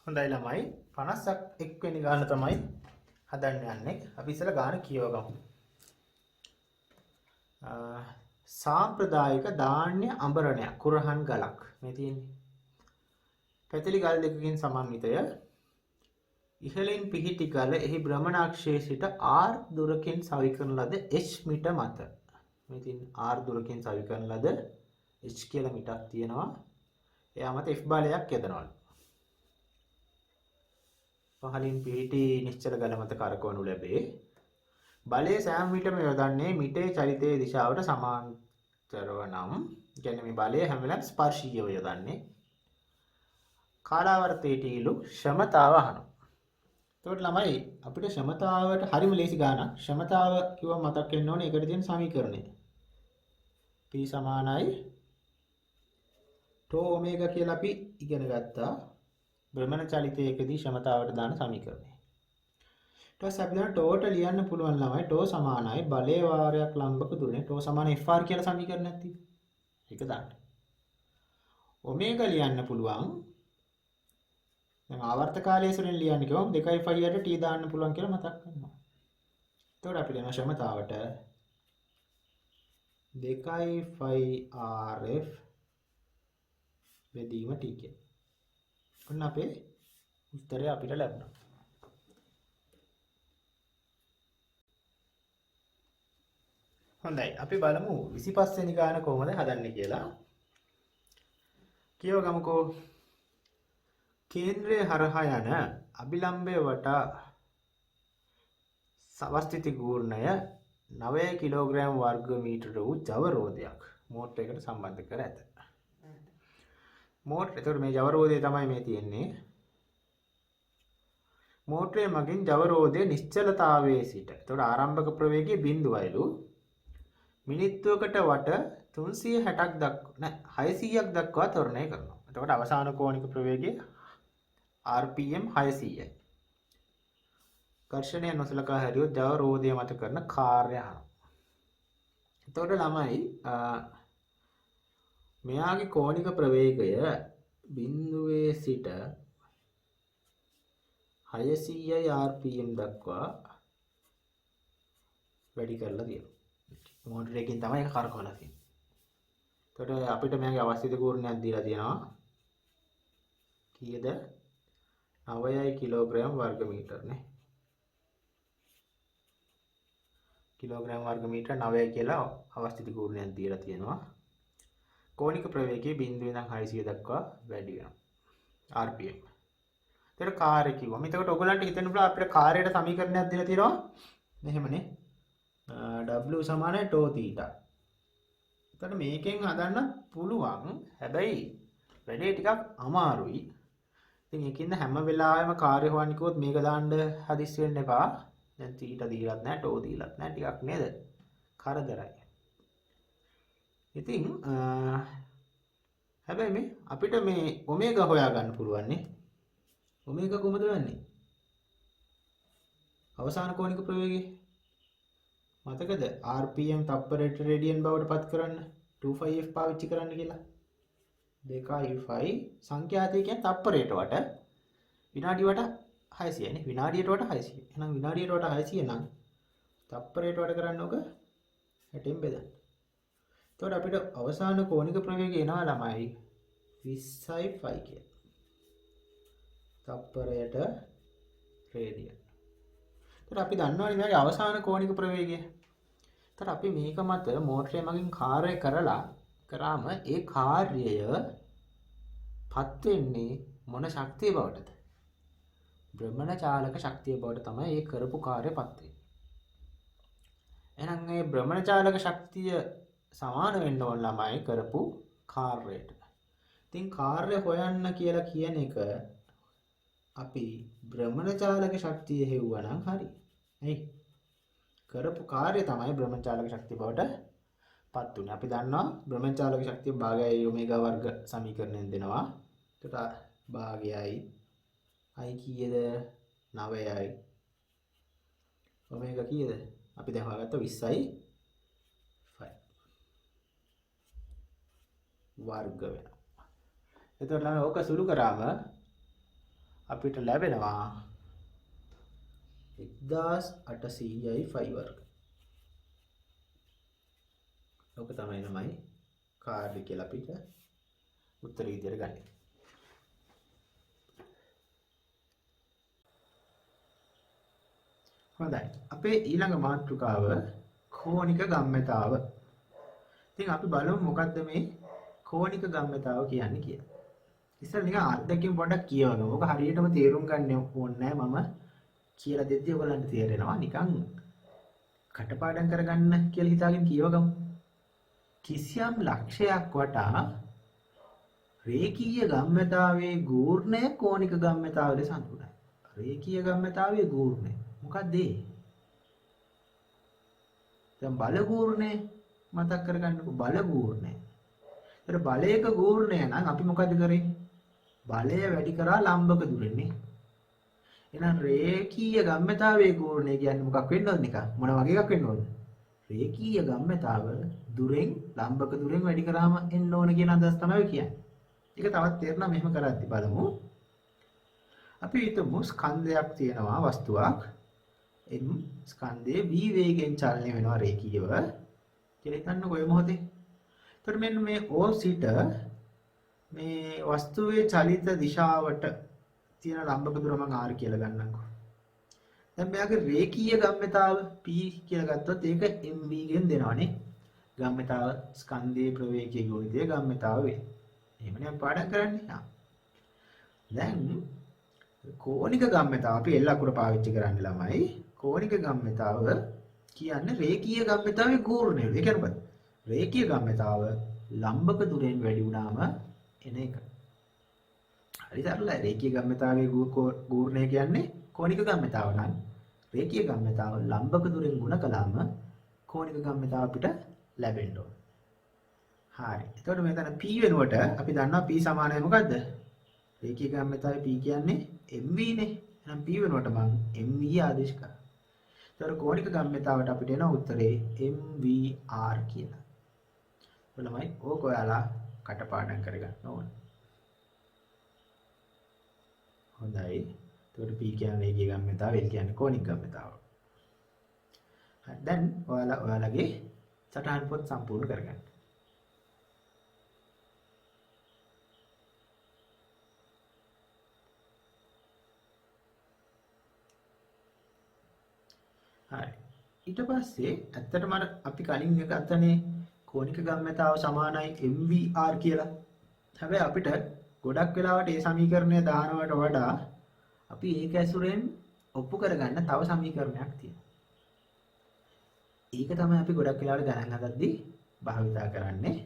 හොඳයි ළමයි 51 වෙනි ගාන තමයි හදන්න යන්නේ. අපි ඉස්සෙල්ලා ගාන කියවගමු. සාම්ප්‍රදායික ධාන්‍ය අඹරණයක් කුරහන් ගලක් මේ තියෙන්නේ. පැතිලි ගල් දෙකකින් සමන්විතය. ඉහළින් පිහිටි ගල එහි භ්‍රමණාක්ෂයේ සිට r දුරකින් සවිකරන ලද h මීට මත. මේ තියෙන r දුරකින් සවිකරන ලද h කියලා මීටක් තියෙනවා. එයා මත f බලයක් යදනවලු. පහළින් පිහිටි නිශ්චල ගල මත කරකවනු ලැබේ. බලයේ සෑම විටම යොදන්නේ මිටේ චලිතයේ දිශාවට සමාන්තරව නම් කියන්නේ මේ බලය හැම වෙලාවෙම ස්පර්ශීයව යොදන්නේ. කාලාවර්තයට ඊළු ක්ෂමතාව අහනවා. එතකොට ළමයි අපිට ක්ෂමතාවට හරිම ලේසි ගානක්. ක්ෂමතාව කිව්වම මතක් වෙන්න ඕනේ ඒකට තියෙන සමීකරණය. P සමානයි ටෝ ඔමේගා කියලා අපි ඉගෙන ගත්තා. භ්‍රමණ චලිතයකදී ක්ෂමතාවට දාන සමීකරණය. ඊට පස්සේ අපි දැන් ටෝට ලියන්න පුළුවන් ළමයි ටෝ සමානයි බලයේ වාරයක් ලම්බක දුරනේ ටෝ සමාන Fr කියලා සමීකරණයක් තියෙනවා. ඒක දාන්න. ඔමේගා ලියන්න පුළුවන් දැන් ආවර්ත කාලය සුරින් ලියන්නේ කිව්වම 2.5 යට t දාන්න පුළුවන් කියලා මතක් කරනවා. එතකොට අපිට එන ශ්‍රමතාවට 2.5 RF බෙදීම t කියලා. ඔන්න අපේ උත්තරය අපිට ලැබුණා. හොඳයි අපි බලමු 25 වෙනි ගාන කොහොමද හදන්නේ කියලා. කියව ගමුකෝ. කේන්ද්‍රය හරහා යන අභිලම්බය වටා අවස්ථිත ගූර්ණය 9 කිලෝග්‍රෑම් වර්ග මීටර වූ ජව රෝධයක් මෝටරයකට සම්බන්ධ කර ඇත. මෝටර එතකොට මේ ජව රෝධය තමයි මේ තියෙන්නේ. මෝටරය මගින් ජව රෝධයේ නිශ්චලතාවයේ සිට එතකොට ආරම්භක ප්‍රවේගය 0.5ලු මිනිත්තුවකට වට 360ක් දක්වා 600ක් දක්වා ත්වරණය කරනවා. එතකොට අවසාන කෝණික ප්‍රවේගය RPM 600යි. ඝර්ෂණය නොසලකා හැරියොත් ජව රෝධය මත කරන කාර්ය අහනවා. එතකොට ළමයි මෙයාගේ කෝණික ප්‍රවේගය බිඳුවේ සිට 600යි RPM දක්වා වැඩි කරලා තියෙනවා. මෝටරයකින් තමයි ඒක කරකවලා තියෙන්නේ. එතකොට අපිට මෙයාගේ අවශ්‍යත කූර්ණයක් දීලා තියෙනවා. කීයද? 9 කිලෝග්‍රෑම් වර්ග මීටර නේ. කිලෝග්‍රෑම් වර්ග මීටර 9 කියලා අවස්ථිත කූර්ණයක් දීලා තියෙනවා. කෝණික ප්‍රවේගයේ බිඳුවේ ඉඳන් 600 දක්වා වැඩි වෙනවා RPM. එතකොට කාර්ය කිව්වම එතකොට ඔයගලන්ට හිතෙන්න පුළුවන් අපිට කාර්යයට සමීකරණයක් දීලා තියෙනවා. මෙහෙමනේ. W සමානයි τ θ. එතකොට මේකෙන් හදන්න පුළුවන්. හැබැයි වැඩේ ටිකක් අමාරුයි. ඉතින් ඒකින්ද හැම වෙලාවෙම කාර්ය හොයන්න කිව්වොත් මේක දාන්න හදිස්සි වෙන්න එපා. දැන් θ දීලත් නැහැ, τ දීලත් නැහැ. ටිකක් නේද? කරදරයි. ඉතින් හැබැයි මේ අපිට මේ ඔමේගා හොයා ගන්න පුළුවන් නේ. ඔමේගා කොහමද වෙන්නේ? අවසාන කෝණික ප්‍රවේගය මතකද? RPM තප්පරයට රේඩියන් බවට පත් කරන්න 25F පාවිච්චි කරන්න කියලා. 2.5 සංඛ්‍යාතය කියන්නේ තප්පරයට වට විනාඩි වට 600 නේ. විනාඩියට වට 600. එහෙනම් විනාඩියට වට 600 නම් තප්පරයට වට කරන්න ඕක 60න් බෙදන්න. එතකොට අපිට අවසාන කෝණික ප්‍රවේගය එනවා ළමයි 20.5 කියලා. තප්පරයට රේඩියන්. එතකොට අපි දන්නවනේ මේකේ අවසාන කෝණික ප්‍රවේගය. එතකොට අපි මේක මත මෝටරය මගින් කාර්ය කරාම ඒ කාර්යය පත් වෙන්නේ මොන ශක්තිය බවටද? භ්‍රමණ චාලක ශක්තිය බවට තමයි ඒ කරපු කාර්යය පත් වෙන්නේ. එහෙනම් මේ භ්‍රමණ චාලක ශක්තිය සමාන වෙන්න ඕන ළමයි කරපු කාර්යයට. ඉතින් කාර්ය හොයන්න කියලා කියන එක අපි භ්‍රමණ චාලක ශක්තිය හෙව්වනම් හරි. එයි කරපු කාර්යය තමයි භ්‍රමණ චාලක ශක්තිය බවට පත් උනේ. අපි දන්නවා භ්‍රමණ චාලක ශක්තිය භාගයයි ඔමේගා වර්ග සමීකරණයෙන් දෙනවා. එතකොට භාගයයි i කීයද? 9යි. ඔමේගා කීයද? අපි දැන් හොයාගත්ත 20යි 5 වර්ග වෙනවා. එතකොට ළමයි ඕක සුළු කරාම අපිට ලැබෙනවා 1800යි 5 වර්ග. ඕක තමයි ළමයි කාර්ය කියලා අපිට උත්තර විදියට ගන්න. හොඳයි. අපේ ඊළඟ මාතෘකාව කෝණික ගම්‍යතාව. ඉතින් අපි බලමු මොකද්ද මේ කෝණික ගම්‍යතාව කියන්නේ කියලා. ඉතින් නිකන් අර්ධකින් පොඩ්ඩක් කියවගමු. ඔක හරියටම තේරුම් ගන්න ඕනේ නැහැ. මම කියලා දෙද්දී ඔයගලන්ට තේරෙනවා. නිකන් කටපාඩම් කරගන්න කියලා හිතාගෙන කියවගමු. කිසියම් ලක්ෂයක් වටා රේඛීය ගම්‍යතාවයේ ගූර්ණය කෝණික ගම්‍යතාව ලෙස හඳුන්වනවා. රේඛීය ගම්‍යතාවයේ ගූර්ණය මොකක්ද ඒ? දැන් බල ගූර්ණය මතක් කරගන්නකො. බල ගූර්ණය. ඒතර බලයක ගූර්ණය නම් අපි මොකද කරේ? බලය වැඩි කරා ලම්බක දුරනේ. එහෙනම් රේඛීය ගම්‍යතාවයේ ගූර්ණය කියන්නේ මොකක් වෙන්න ඕනද නිකන්? මොන වගේ එකක් වෙන්න ඕනද? රේඛීය ගම්‍යතාව දුරෙන් ලම්බක දුරෙන් වැඩි කරාම එන්න ඕන කියන අදහස තමයි කියන්නේ. ඒක තවත් තේරෙනවා මෙහෙම කරද්දි බලමු. අපි හිතමු ස්කන්ධයක් තියෙනවා වස්තුවක්. එම් ස්කන්ධයේ v වේගයෙන් චලනය වෙනවා රේඛීයව. කියලා හිතන්නකො ඔය මොහොතේ. එතකොට මෙන්න මේ O සිට මේ වස්තුවේ චලිත දිශාවට තියෙන ලම්බක දුර මම r කියලා ගන්නම්කෝ. දැන් මෙයාගේ රේඛීය ගම්‍යතාව p කියලා ගත්තොත් ඒක mv ගෙන් දෙනවනේ. ගම්‍යතාව ස්කන්ධයේ ප්‍රවේගයේ ගුණිතය ගම්‍යතාව වේ. එහෙමනේ අපි පාඩම් කරන්නේ. දැන් කෝණික ගම්‍යතාව අපි L අකුර පාවිච්චි කරන්නේ ළමයි. කෝණික ගම්‍යතාව කියන්නේ රේඛීය ගම්‍යතාවේ ගූර්ණය. ඒ කියන්නේ මොකද? රේඛීය ගම්‍යතාව ලම්බක දුරෙන් වැඩි වුණාම එන එක. හරි සරලයි. රේඛීය ගම්‍යතාවේ ගූර්ණය කියන්නේ කෝණික ගම්‍යතාව නම් රේඛීය ගම්‍යතාව ලම්බක දුරෙන් ගුණ කළාම කෝණික ගම්‍යතාව අපිට ලැබෙන්න ඕන. හරි. එතකොට මෙතන p වෙනුවට අපි දන්නවා p සමානයි මොකද්ද? රේඛීය ගම්‍යතාවේ p කියන්නේ mv නේ. එහෙනම් p වෙනුවට මම mv ආදේශ කරා. එතකොට කෝණික ගම්‍යතාවට අපිට එන උත්තරේ mvr කියලා. ළමයි ඕක ඔයාලා කටපාඩම් කරගන්න ඕන. හොඳයි. එතකොට p කියන්නේ රේඛීය ගම්‍යතාව, l කියන්නේ කෝණික ගම්‍යතාව. හරි. දැන් ඔයාලගේ සටහන් පොත් සම්පූර්ණ කරගන්න. හරි. ඊට පස්සේ ඇත්තටම අපි කලින් එක ගත්තනේ කෝණික ගම්‍යතාව සමානයි mvr කියලා. හැබැයි අපිට ගොඩක් වෙලාවට මේ සමීකරණය දානවට වඩා අපි ඒක ඇසුරෙන් ඔප්පු කරගන්න තව සමීකරණයක් තියෙනවා. ඒක තමයි අපි ගොඩක් වෙලාවට ගණන් හදද්දී භාවිතා කරන්නේ.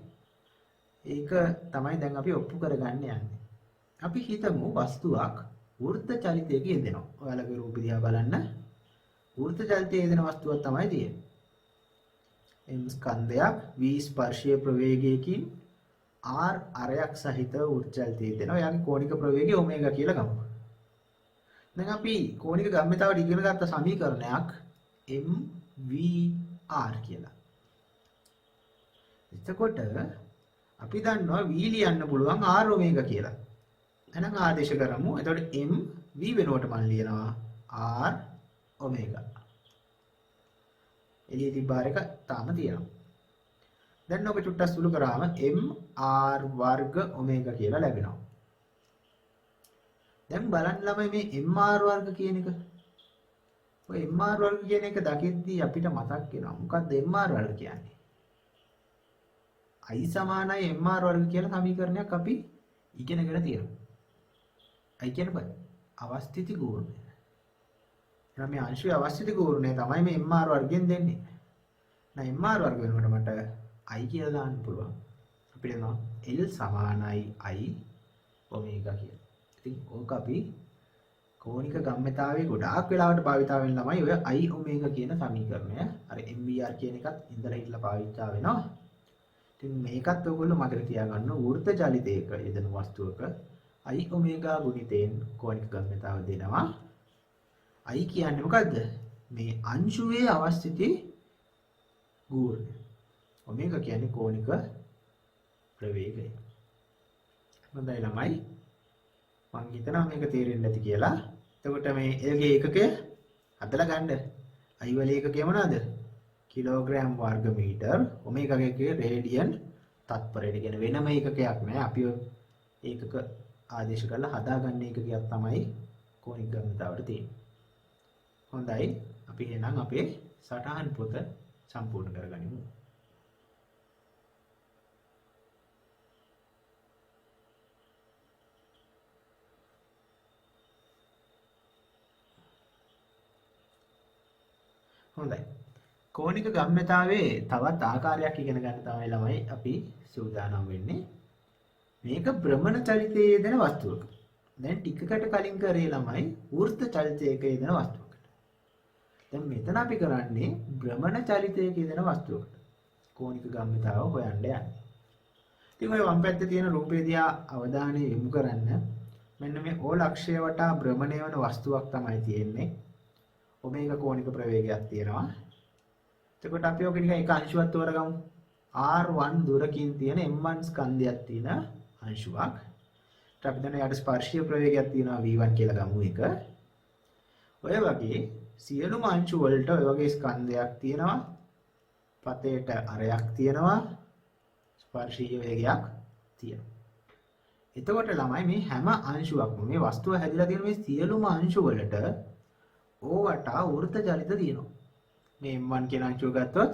ඒක තමයි දැන් අපි ඔප්පු කරගන්න යන්නේ. අපි හිතමු වස්තුවක් වෘත්ත චලිතයක යෙදෙනවා. ඔයාලගේ රූපය දිහා බලන්න. වෘත්ත චලිතයේ යෙදෙන වස්තුවක් තමයි තියෙන්නේ. m ස්කන්ධයක් v ස්පර්ශීය ප්‍රවේගයකින් r අරයක් සහිත වෘත්ත චලිතයේ යෙදෙනවා. යාගේ කෝණික ප්‍රවේගය ඔමේගා කියලා ගමු. දැන් අපි කෝණික ගම්‍යතාවට ඉගෙන ගත්ත සමීකරණයක් mvr කියලා. එතකොට අපි දන්නවා v ලියන්න පුළුවන් r ඔමේගා කියලා. එහෙනම් ආදේශ කරමු. එතකොට m v වෙනුවට මම ලියනවා r ඔමේගා. එළිය තිබ්බාර එක තාම තියෙනවා. දැන් ඔබ චුට්ටක් සුළු කරාම mr වර්ග ඔමේගා කියලා ලැබෙනවා. දැන් බලන්න ළමයි මේ mr වර්ග කියන එක. ඔය mr වර්ග කියන එක දකිද්දී අපිට මතක් වෙනවා. මොකක්ද mr වර්ග කියන්නේ? i සමානයි mr වර්ග කියලා සමීකරණයක් අපි ඉගෙනගෙන තියෙනවා. i කියන්නේ මොකක්ද? අවස්ථිති ගුණය. එහෙනම් මේ අංශයේ අවස්ථිති ගුණය තමයි මේ mr වර්ගයෙන් දෙන්නේ. නැත්නම් mr වර්ග වෙනකොට මට i කියලා දාන්න පුළුවන්. අපිට එනවා l සමානයි i ඔමේගා කියලා. ඉතින් ඕක අපි කෝණික ගම්‍යතාවයේ ගොඩාක් වෙලාවට භාවිතා වෙන ළමයි ඔය i ඔමේගා කියන සමීකරණය. අර mvr කියන එකත් ඉඳලා හිටලා පාවිච්චා වෙනවා. ඉතින් මේකත් ඔයගොල්ලෝ මතක තියාගන්න වෘත්ත චලිතයක යෙදෙන වස්තුවක i ඔමේගා ගුණිතයෙන් කෝණික ගම්‍යතාව දෙනවා. i කියන්නේ මොකද්ද? මේ අංශුවේ අවස්ථිති ගුණය. ඔමේගා කියන්නේ කෝණික ප්‍රවේගය. හොඳයි ළමයි. මම හිතනවා මේක තේරෙන්නේ නැති කියලා. එතකොට මේ L ගේ ඒකකය හදලා ගන්න. I වල ඒකකය මොනවාද? කිලෝග්‍රෑම් වර්ග මීටර්. ඔමේගා එකේ රේඩියන් තත්පරයට කියන වෙනම ඒකකයක් නෑ. අපි ඒකක ආදේශ කරලා හදාගන්න ඒකකයක් තමයි කෝණික ගම්‍යතාවට තියෙන්නේ. හොඳයි. අපි එහෙනම් අපේ සටහන් පොත සම්පූර්ණ කරගනිමු. හොඳයි. කෝණික ගම්‍යතාවේ තවත් ආකාරයක් ඉගෙන ගන්න තමයි ළමයි අපි සූදානම් වෙන්නේ. මේක භ්‍රමණ චලිතයේ යෙදෙන වස්තුවක. දැන් ටිකකට කලින් කරේ ළමයි වෘත්ත චලිතයක යෙදෙන වස්තුවකට. දැන් මෙතන අපි කරන්නේ භ්‍රමණ චලිතයක යෙදෙන වස්තුවකට. කෝණික ගම්‍යතාව හොයන්න යන්නේ. ඉතින් ඔය වම් පැත්තේ තියෙන රූපය දිහා අවධානය යොමු කරන්න. මෙන්න මේ O ලක්ෂය වටා භ්‍රමණය වන වස්තුවක් තමයි තියෙන්නේ. ඔමේගා කෝණික ප්‍රවේගයක් තියෙනවා. එතකොට අපි ඔක නිකන් එක අංශුවක් තෝරගමු. R1 දුරකින් තියෙන m1 ස්කන්ධයක් තියෙන අංශුවක්. අපි දැන් යාට ස්පර්ශීය ප්‍රවේගයක් තියෙනවා v1 කියලා ගමු එක. ඔය වගේ සියලුම අංශු වලට ඔය වගේ ස්කන්ධයක් තියෙනවා. පතේට අරයක් තියෙනවා. ස්පර්ශීය වේගයක් තියෙනවා. එතකොට ළමයි මේ හැම අංශුවක්ම මේ වස්තුව හැදිලා තියෙන මේ සියලුම අංශු වලට ඕවට වෘත්ත චලිත තියෙනවා. මේ m1 කියන අංශුව ගත්තොත්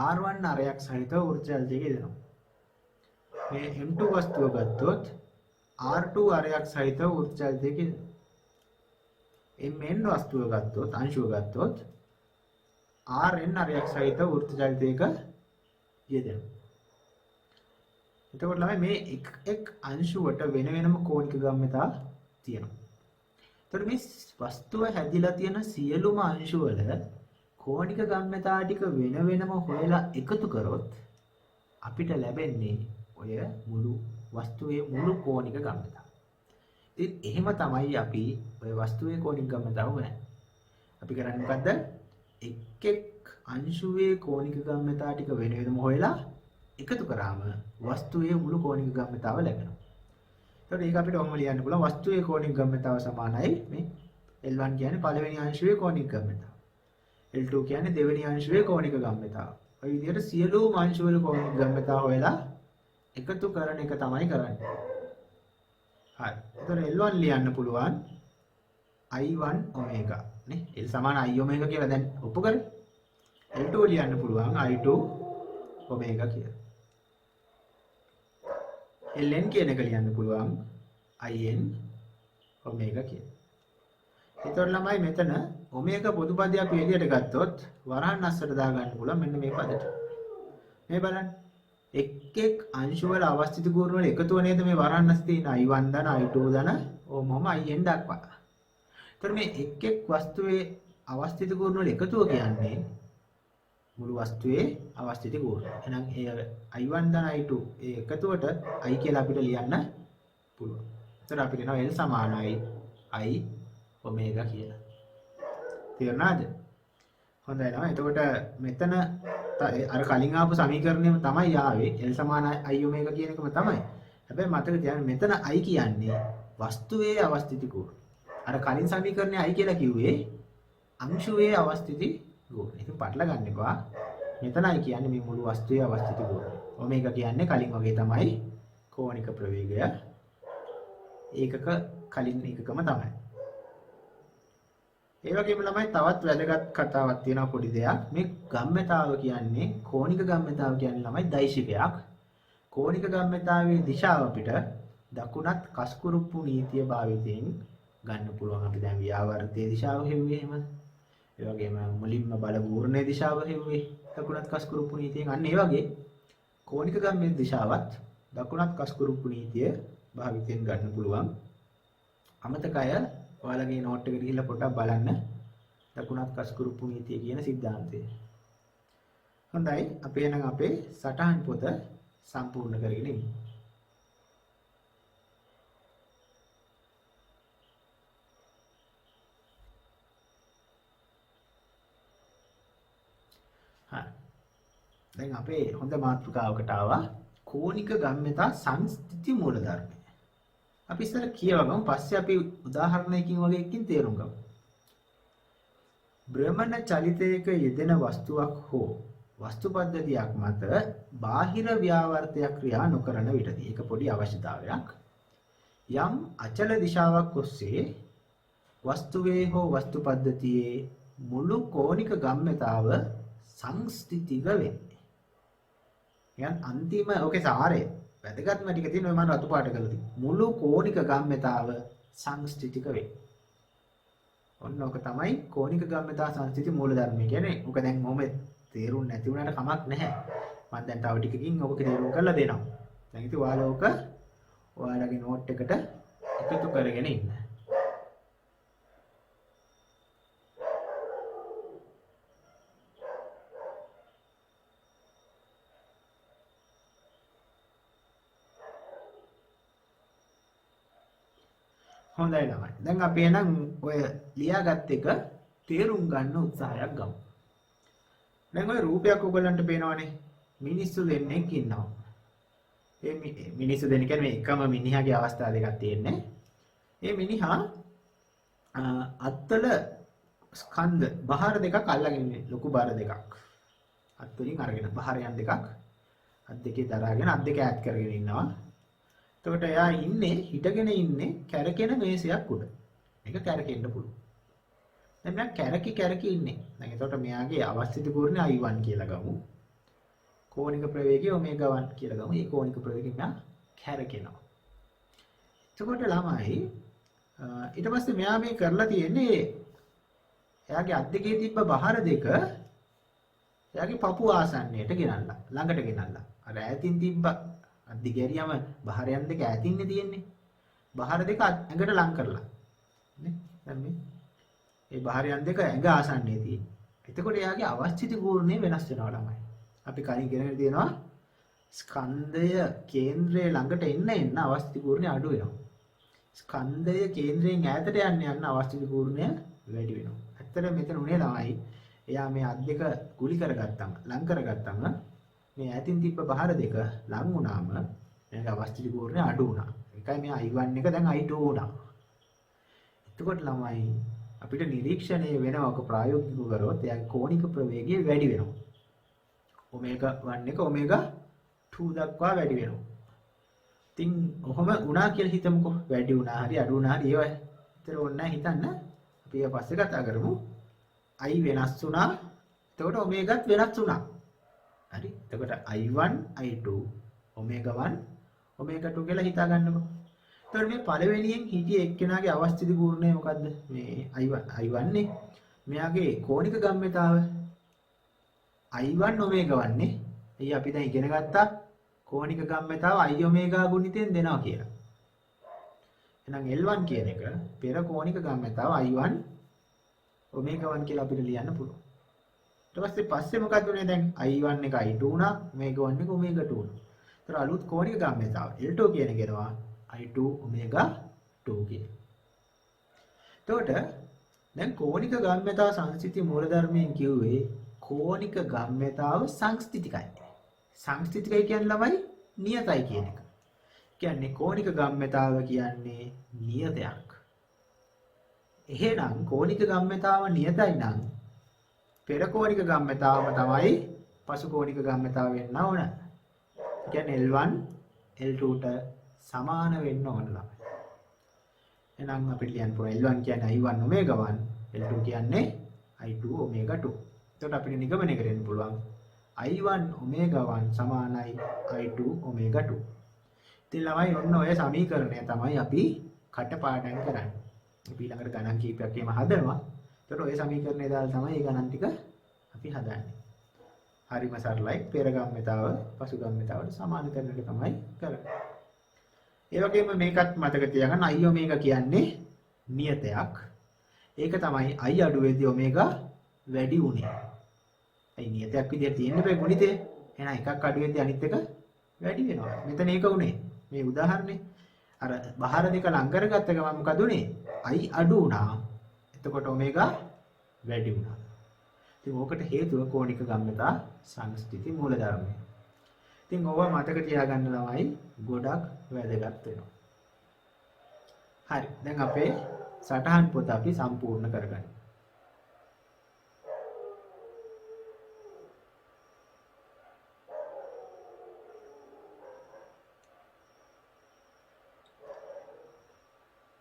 r1 අරයක් සහිතව වෘත්ත චලිතයක දෙනවා. මේ m2 වස්තුව ගත්තොත් r2 අරයක් සහිතව වෘත්ත චලිතයක දෙනවා. mn වස්තුව ගත්තොත් අංශුව ගත්තොත් rn අරයක් සහිතව වෘත්ත චලිතයක යෙදෙනවා. එතකොට ළමයි මේ එක් අංශුවට වෙන වෙනම කෝණික ගම්‍යතා තියෙනවා. එතකොට මේ වස්තුව හැදිලා තියෙන සියලුම අංශු වල කෝණික ගම්‍යතා ටික වෙන වෙනම හොයලා එකතු කරොත් අපිට ලැබෙන්නේ ඔය මුළු වස්තුවේ මුළු කෝණික ගම්‍යතාව. ඉතින් එහෙම තමයි අපි ඔය වස්තුවේ කෝණික ගම්‍යතාව හොයන්නේ. අපි කරන්නේ මොකද්ද? එක් අංශුවේ කෝණික ගම්‍යතා ටික වෙන වෙනම හොයලා එකතු කරාම වස්තුවේ මුළු කෝණික ගම්‍යතාව ලැබෙනවා. එතකොට ඒක අපිට ඔහොම ලියන්න පුළුවන් වස්තුවේ කෝණික ගම්‍යතාව සමානයි මේ L1 කියන්නේ පළවෙනි අංශුවේ කෝණික ගම්‍යතාව. L2 කියන්නේ දෙවෙනි අංශුවේ කෝණික ගම්‍යතාව. ඔය විදිහට සියලුම අංශු වල කෝණික ගම්‍යතාව හොයලා එකතු කරන එක තමයි කරන්නේ. හරි. එතකොට L1 ලියන්න පුළුවන් I1 ඔමේගා නේ. L සමාන I ඔමේගා කියලා දැන් ඔප්පු කරේ. L2 ලියන්න පුළුවන් I2 ඔමේගා කියලා. ln කියන එක ලියන්න පුළුවන් in ඔමේගා කියලා. එතකොට ළමයි මෙතන ඔමේගා පොදු පදයක් අපි එළියට ගත්තොත් වරහන් අස්සට දා ගන්න පුළුවන් මෙන්න මේ පදෙට. මේ බලන්න. එක් අංශු වල අවස්ථිත කූර්ණ වල එකතුව නේද මේ වරහන් අස්ස තියෙන i1 ධන i2 ධන ඕමම in දක්වා. එතකොට මේ එක් වස්තුවේ අවස්ථිත කූර්ණ වල එකතුව කියන්නේ මුළු වස්තුවේ අවස්ථිත කූර්ණ. එහෙනම් ඒ i1 ධන i2 ඒ එකතුවට i කියලා අපිට ලියන්න පුළුවන්. එතකොට අපි කියනවා L සමානයි i ඔමේගා කියලා. තේරුණාද? හොඳයි නේද? එතකොට මෙතන අර කලින් ආපු සමීකරණයම තමයි ආවේ. L සමානයි i ඔමේගා කියන එකම තමයි. හැබැයි මතක තියාගන්න මෙතන i කියන්නේ වස්තුවේ අවස්ථිත කූර්ණ. අර කලින් සමීකරණේ i කියලා කිව්වේ අංශුවේ අවස්ථිත කූර්ණ. ඒක පටල ගන්න එපා. මෙතනයි කියන්නේ මේ මුළු වස්තුවේ අවස්ථිත කූර්ණ. ඔමේගා කියන්නේ කලින් වගේ තමයි කෝණික ප්‍රවේගය. ඒකක කලින් එකකම තමයි. ඒ වගේම ළමයි තවත් වැදගත් කතාවක් තියෙනවා පොඩි දෙයක්. මේ ගම්‍යතාව කියන්නේ කෝණික ගම්‍යතාව කියන්නේ ළමයි දෛශිකයක්. කෝණික ගම්‍යතාවයේ දිශාව අපිට දකුණත් කස්කුරුප්පු නීතිය භාවිතයෙන් ගන්න පුළුවන්. අපි දැන් ව්‍යාවර්තයේ දිශාව හෙව්වේ එහෙම. ඒ වගේම මුලින්ම බල පූර්ණයේ දිශාව හෙව්වේ දකුණත් කස්කුරුප්පු නීතියෙන්. අන්න ඒ වගේ කෝණික ගම්‍යයේ දිශාවත් දකුණත් කස්කුරුප්පු නීතිය භාවිතයෙන් ගන්න පුළුවන්. අමතකය ඔයාලගේ නෝට් එකට ගිහිල්ලා පොඩ්ඩක් බලන්න දකුණත් කස්කුරුප්පු නීතිය කියන સિદ્ધාන්තය. හොඳයි අපි එහෙනම් අපේ සටහන් පොත සම්පූර්ණ කරගෙන ඉමු. හරි. දැන් අපේ හොඳ මාතෘකාවකට ආවා කෝණික ගම්‍යතා සංස්ථිති මූලධර්මය. අපි ඉස්සර කියවගමු පස්සේ අපි උදාහරණයකින් වගේ එකකින් තේරුම් ගමු. භ්‍රමණ චලිතයක යෙදෙන වස්තුවක් හෝ වස්තු පද්ධතියක් මත බාහිර ව්‍යාවර්තයක් ක්‍රියා නොකරන විටදී ඒක පොඩි අවශ්‍යතාවයක්. යම් අචල දිශාවක් ඔස්සේ වස්තුවේ හෝ වස්තු පද්ධතියේ මුළු කෝණික ගම්‍යතාව සංස්ථිතික වෙන්නේ. යන් අන්තිම ඔකේ සාරය වැදගත්ම ටික තියෙනවා මම රතු පාට කරලා තියෙනවා. මුළු කෝණික ගම්‍යතාව සංස්ථිතික වේ. ඔන්න ඔක තමයි කෝණික ගම්‍යතා සංස්ථිති මූලධර්මය කියන්නේ. ඔක දැන් මොම තේරුම් නැති වුණාට කමක් නැහැ. මම දැන් තව ටිකකින් ඔක තේරුම් කරලා දෙනවා. දැන් ඉතින් ඔයාලා ඔක ඔයාලගේ නෝට් එකට එකතු කරගෙන ඉන්න. හොඳයි ළමයි. දැන් අපි එහෙනම් ඔය ලියාගත් එක තේරුම් ගන්න උත්සාහයක් ගමු. දැන් ඔය රූපයක් ඔයගලන්ට පේනවනේ. මිනිස්සු දෙන්නෙක් ඉන්නවා. මිනිස්සු දෙන්න කියන්නේ මේ එකම මිනිහාගේ අවස්ථා දෙකක් තියෙන්නේ. ඒ මිනිහා අත්වල ස්කන්ධ බහාර දෙකක් අල්ලගෙන ඉන්නේ. ලොකු බාර දෙකක්. අත් වලින් අරගෙන බහාරයන් දෙකක් අත් දෙකේ දරාගෙන අත් දෙක ඈත් කරගෙන ඉන්නවා. එතකොට එයා හිටගෙන ඉන්නේ කැරකෙන මේසයක් උඩ. මේක කැරකෙන්න පුළුවන්. දැන් මෙයා කැරකි ඉන්නේ. දැන් එතකොට මෙයාගේ අවස්ථිත කෝණය I1 කියලා ගමු. කෝණික ප්‍රවේගය ඔමේගා 1 කියලා ගමු. මේ කෝණික ප්‍රවේගය මෙයා කැරකෙනවා. එතකොට ළමයි ඊට පස්සේ මෙයා මේ කරලා තියෙන්නේ එයාගේ අත් දෙකේ තිබ්බ බහර දෙක එයාගේ පපුව ආසන්නයට ගෙනල්ලා ළඟට ගෙනල්ලා. අර ඈතින් තිබ්බ අත් දිගෑරියම බහරයන් දෙක ඈතින්නේ තියෙන්නේ. බහර දෙක ඇඟට ලං කරලා. නේ? දැන් මේ බහරයන් දෙක ඇඟ ආසන්නයේ තියෙන්නේ. එතකොට එයාගේ අවස්ථිත කෝණය වෙනස් වෙනවා ළමයි. අපි කලින් ඉගෙනගෙන තියෙනවා ස්කන්ධය කේන්ද්‍රයේ ළඟට එන්න අවස්ථිත කෝණය අඩු වෙනවා. ස්කන්ධය කේන්ද්‍රයෙන් ඈතට යන්න අවස්ථිත කෝණය වැඩි වෙනවා. ඇත්තට මෙතන උනේ ළමයි එයා මේ අත් දෙක කුලි කරගත්තම ලං කරගත්තම මේ ඈතින් තිබ්බ බහර දෙක ලං වුණාම එයාගේ අවස්ථිත කෝණය අඩු වුණා. ඒකයි මේ I1 එක දැන් I2 වුණා. එතකොට ළමයි අපිට නිරීක්ෂණය වෙනවක ප්‍රායෝගිකව කරොත් එයාගේ කෝණික ප්‍රවේගය වැඩි වෙනවා. ඔමේගා 1 එක ඔමේගා 2 දක්වා වැඩි වෙනවා. ඉතින් ඔහොම වුණා කියලා හිතමුකෝ. වැඩි වුණා හරි අඩු වුණා හරි ඒවා විතර ඕනේ හිතන්න. අපි ඊට පස්සේ කතා කරමු. I වෙනස් වුණා. එතකොට ඔමේගාත් වෙනස් වුණා. හරි. එතකොට I1 I2 ඔමේගා 1 ඔමේගා 2 කියලා හිතා ගන්නකො. එතකොට මේ පළවෙනියෙන් හිටිය එක්කෙනාගේ අවස්ථිත කෝණය මොකද්ද? මේ I1 නේ. මෙයාගේ කෝණික ගම්ම්‍යතාව I1 ඔමේගා 1 නේ. එයි අපි දැන් ඉගෙන ගත්තා කෝණික ගම්ම්‍යතාව I ඔමේගා ගුණිතෙන් දෙනවා කියලා. එහෙනම් L1 කියන එක පෙර කෝණික ගම්ම්‍යතාව I1 ඔමේගා 1 කියලා අපිට ලියන්න පුළුවන්. ඊට පස්සේ මොකක්ද උනේ දැන් I1 එක I2 වුණා ඔමේගා 1 එක ඔමේගා 2 වුණා. ඒතර අලුත් කෝණික ගම්ම්‍යතාව L2 කියන එක එනවා I2 ඔමේගා 2 කියන. එතකොට දැන් කෝණික ගම්ම්‍යතාව සංස්ථිති මූලධර්මයෙන් කිව්වේ කෝණික ගම්ම්‍යතාව සංස්ථිතිකයි. සංස්ථිතිකයි කියන්නේ ළමයි නියතයි කියන එක. කියන්නේ කෝණික ගම්ම්‍යතාව කියන්නේ නියතයක්. එහෙනම් කෝණික ගම්ම්‍යතාව නියතයි නම් පෙර කෝණික ගම්ම්‍යතාවම තමයි පසු කෝණික ගම්ම්‍යතාව වෙන්න ඕන. කියන්නේ L1 L2ට සමාන වෙන්න ඕන ළමයි. එහෙනම් අපිට ලියන්න පුළුවන් L1 කියන්නේ I1 ඔමේගා 1 L2 කියන්නේ I2 ඔමේගා 2. එතකොට අපිට නිගමනය කරන්න පුළුවන් I1 ඔමේගා 1 සමානයි I2 ඔමේගා 2. ඉතින් ළමයි ඔන්න ඔය සමීකරණය තමයි අපි කටපාඩම් කරන්නේ. අපි ළඟට ගණන් කීපයක් එහෙම හදනවා. එතකොට ඔය සමීකරණය දාලා තමයි මේ ගණන් ටික අපි හදන්නේ. හරිම සරලයි. පෙර ගම්ම්‍යතාව පසු ගම්ම්‍යතාවට සමාන කරන එක තමයි කරන්නේ. ඒ වගේම මේකත් මතක තියාගන්න I ඔමේගා කියන්නේ නියතයක්. ඒක තමයි I අඩු වෙද්දී ඔමේගා වැඩි උනේ. ඒ නියතයක් විදිහට තියෙන්න බෑ ගුණිතේ. එහෙනම් එකක් අඩු වෙද්දී අනිත් එක වැඩි වෙනවා. මෙතන ඒක උනේ. මේ උදාහරණේ අර බහර දෙක ලං කරගත්ත ගමන් මොකද උනේ? I අඩු වුණා. එතකොට ඔමේගා වැඩි වුණා. ඉතින් ඕකට හේතුව කෝණික ගම්ම්‍යතා සංස්ථිති මූලධර්මය. ඉතින් ඕවා මතක තියාගන්න ළමයි ගොඩක් වැදගත් වෙනවා. හරි. දැන් අපේ සටහන් පොත අපි සම්පූර්ණ කරගන්න.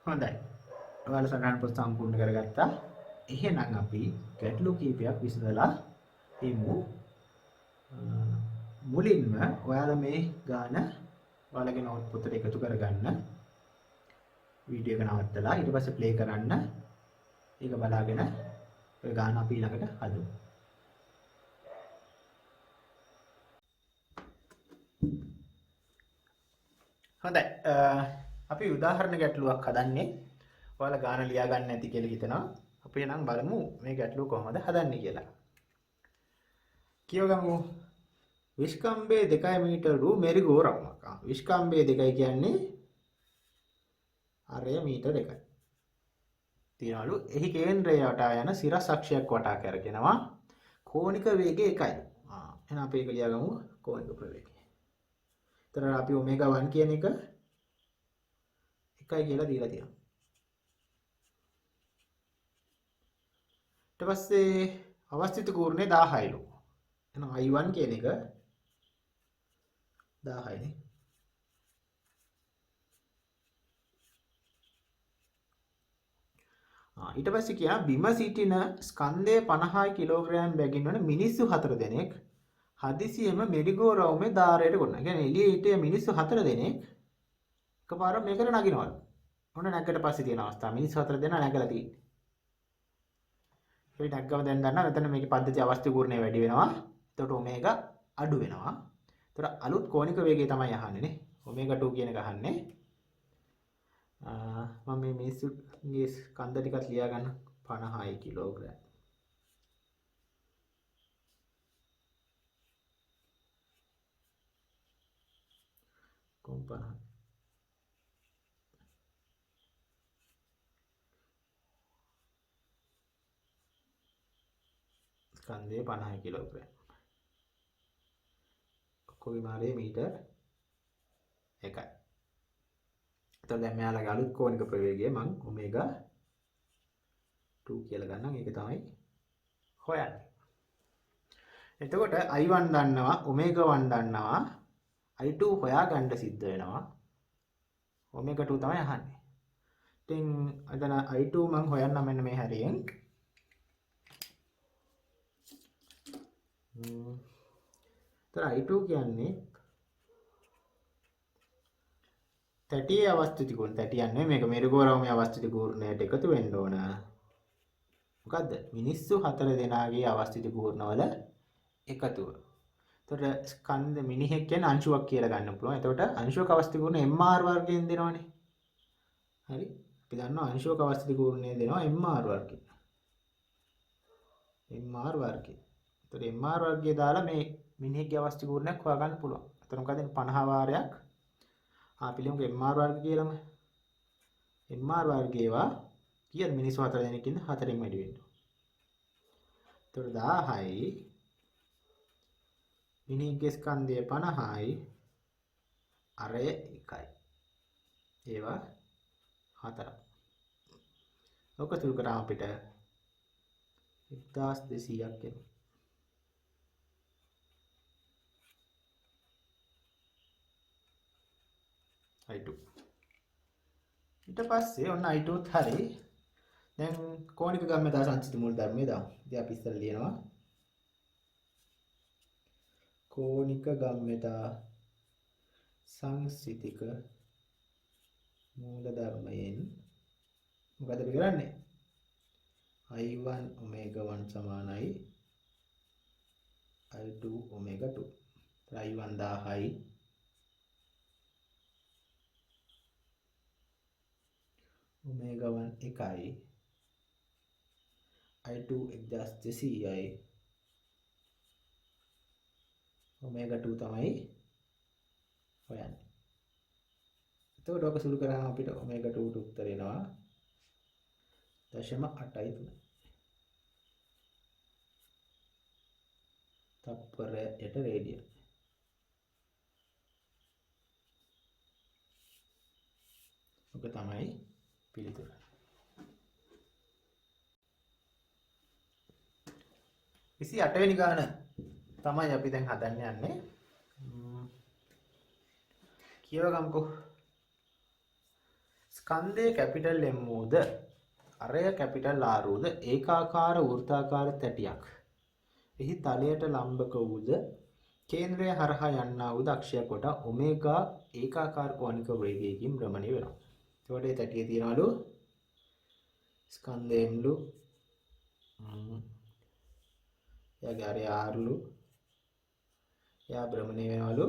හොඳයි. ඔයාලා සටහන් පොත සම්පූර්ණ කරගත්තා. එහෙනම් අපි ගැටලු කීපයක් විසඳලා ඉමු. මුලින්ම ඔයාලා මේ ගාන ඔයාලගේ නෝට් පොතට එකතු කරගන්න. වීඩියෝ එක නවත්තලා ඊට පස්සේ ප්ලේ කරන්න. ඒක බලාගෙන ඔය ගාන අපි ඊළඟට හදමු. හොඳයි. අපි උදාහරණ ගැටලුවක් හදන්නේ. ඔයාලා ගාන ලියා ගන්න නැති කියලා හිතනවා. අපි නම් බලමු මේ ගැටලුව කොහොමද හදන්නේ කියලා. කියවගමු. විස්කම්බේ 2 මීටර රු මෙරිගෝරවුමක්. විස්කම්බේ 2 කියන්නේ අරය මීටර 2යි. තියනලු එහි කේන්ද්‍රය වටා යන සිරස් අක්ෂයක් වටා කරගෙනවා. කෝණික වේගය 1යි. එහෙනම් අපි ඒක ලියාගමු කෝණික ප්‍රවේගය. ඒතර අපි ඔමේගා 1 කියන එක 1යි කියලා දීලා තියෙනවා. ඊට පස්සේ අවස්ථිත කූර්ණය 1000ලු. එහෙනම් I1 කියන එක 1000 නේ. ඊට පස්සේ කියනවා බිම සිටින ස්කන්ධය 50 කිලෝග්‍රෑම් බැගින් වන මිනිස්සු 4 දෙනෙක් හදිසියෙම මෙරිගෝ රවුමේ ධාරයට ගොඩනගනවා. කියන්නේ එළියේ හිටිය මිනිස්සු 4 දෙනෙක් එකපාර මේකට නගිනවලු. ඔන්න නැග්ගට පස්සේ තියෙන අවස්ථාව මිනිස්සු 4 දෙනා නැගලා තියෙන්නේ. ඒ නැග්ගම දැන් දන්නවා මෙතන මේකේ පද්ධතිය අවස්ථි කූර්ණය වැඩි වෙනවා. එතකොට ඔමේගා අඩු වෙනවා. එතකොට අලුත් කෝණික වේගය තමයි අහන්නේ නේ. ඔමේගා 2 කියන එක අහන්නේ. මම මේ මිනිස්සුගේ ස්කන්ධ ටිකත් ලියා ගන්න 50 කිලෝග්‍රෑම්. කොම් 50. ස්කන්ධය 50 කිලෝග්‍රෑම්. කොවිමාරයේ මීටර් 1යි. එතකොට දැන් මෙයාලගේ අලුත් කෝණික ප්‍රවේගය මම ඔමේගා 2 කියලා ගන්නම්. ඒක තමයි හොයන්නේ. එතකොට I1 දන්නවා, ඔමේගා 1 දන්නවා. I2 හොයාගන්න සිද්ධ වෙනවා. ඔමේගා 2 තමයි අහන්නේ. ඉතින් අදන I2 මම හොයන්නම් මෙන්න මේ හැරියෙන්. එතන I2 කියන්නේ තැටියේ අවස්ථිති කෝණ. තැටියන්නේ මේක මෙරිගෝරවුමේ අවස්ථිති කූර්ණයට එකතු වෙන්න ඕන. මොකද්ද? මිනිස්සු 4 දෙනාගේ අවස්ථිති කූර්ණවල එකතුව. එතකොට ස්කන්ධ මිනිහෙක් කියන්නේ අංශුවක් කියලා ගන්න පුළුවන්. එතකොට අංශුවක අවස්ථිති කූර්ණ MR වර්ගයෙන් දෙනවනේ. හරි? අපි දන්නවා අංශුවක අවස්ථිති කූර්ණය දෙනවා MR වර්ගය. MR වර්ගය. එතකොට MR වර්ගය දාලා මේ මිනිහෙක්ගේ අවස්ථිති කූර්ණයක් හොයාගන්න පුළුවන්. එතකොට මොකද 50 වාරයක් අපි ලියමු MR වර්ග කියලාම. MR වර්ගයවා කීයද මිනිස්සු 4 දෙනෙක් ඉන්න 4න් වැඩි වෙන්න. එතකොට 1000යි මිනිහගේ ස්කන්ධය 50යි අරය 1යි. ඒවා 4ක්. ඔක තුරු කරාම අපිට 1200ක් එනවා. I2. ඊට පස්සේ ඔන්න I2ත් හරි. දැන් කෝණික ගම්‍යතා සංසිත මූල ධර්මයේ දාමු. ඉතින් අපි ඉස්සර ලියනවා කෝණික ගම්‍යතා සංසිතික මූල ධර්මයෙන් මොකද අපි කරන්නේ? I1 ඔමේගා 1 සමානයි I2 ඔමේගා 2. I1 1000යි ඔමේගා 1 1යි I2 1200යි ඔමේගා 2 තමයි හොයන්නේ. එතකොට ඔක සුළු කරාම අපිට ඔමේගා 2 ට උත්තර එනවා 0.83. තප්පරයට රේඩියන්. ඔක තමයි පිළිතුර. 28 වෙනි ගාන තමයි අපි දැන් හදන්න යන්නේ. කියවගම්කෝ. ස්කන්ධයේ කැපිටල් M වූද අරය කැපිටල් R වූද ඒකාකාර වෘත්තාකාර තැටියක්. එහි තලයට ලම්බක වූද කේන්ද්‍රය හරහා යන්නා වූ අක්ෂයක් කොට ඔමේගා ඒකාකාර කෝණික වේගයකින් භ්‍රමණය වෙනවා. එතකොට මේ තැටියේ තියනවලු ස්කන්ධ M ලු එයාගේ අරය R ලු එයා භ්‍රමණය වෙනවලු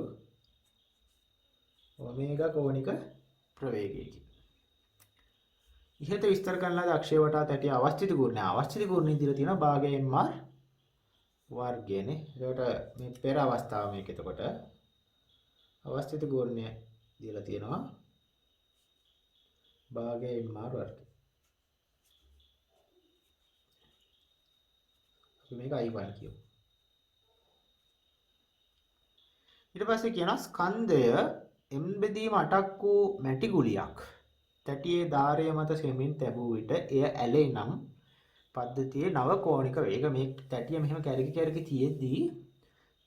ඔමේගා කෝණික ප්‍රවේගයකින්. ඉහත විස්තර කරන ලද අක්ෂය වටා තැටිය අවස්ථිත කූර්ණය. අවස්ථිත කූර්ණය දීලා තියෙනවා භාගය MR වර්ගයනේ. ඒකට මේ පෙර අවස්ථාව මේක. එතකොට අවස්ථිත කූර්ණය දීලා තියෙනවා භාගය MR වර්ගය. අපි මේක I1 කියමු. ඊට පස්සේ කියනවා ස්කන්ධය m බෙදීම 8ක් වූ මැටි ගුලියක් තැටියේ ධාරය මත සෙමින් තැබූ විට එය ඇලේ නම් පද්ධතියේ නව කෝණික වේග මේ තැටිය මෙහෙම කැරකි කැරකි තියෙද්දී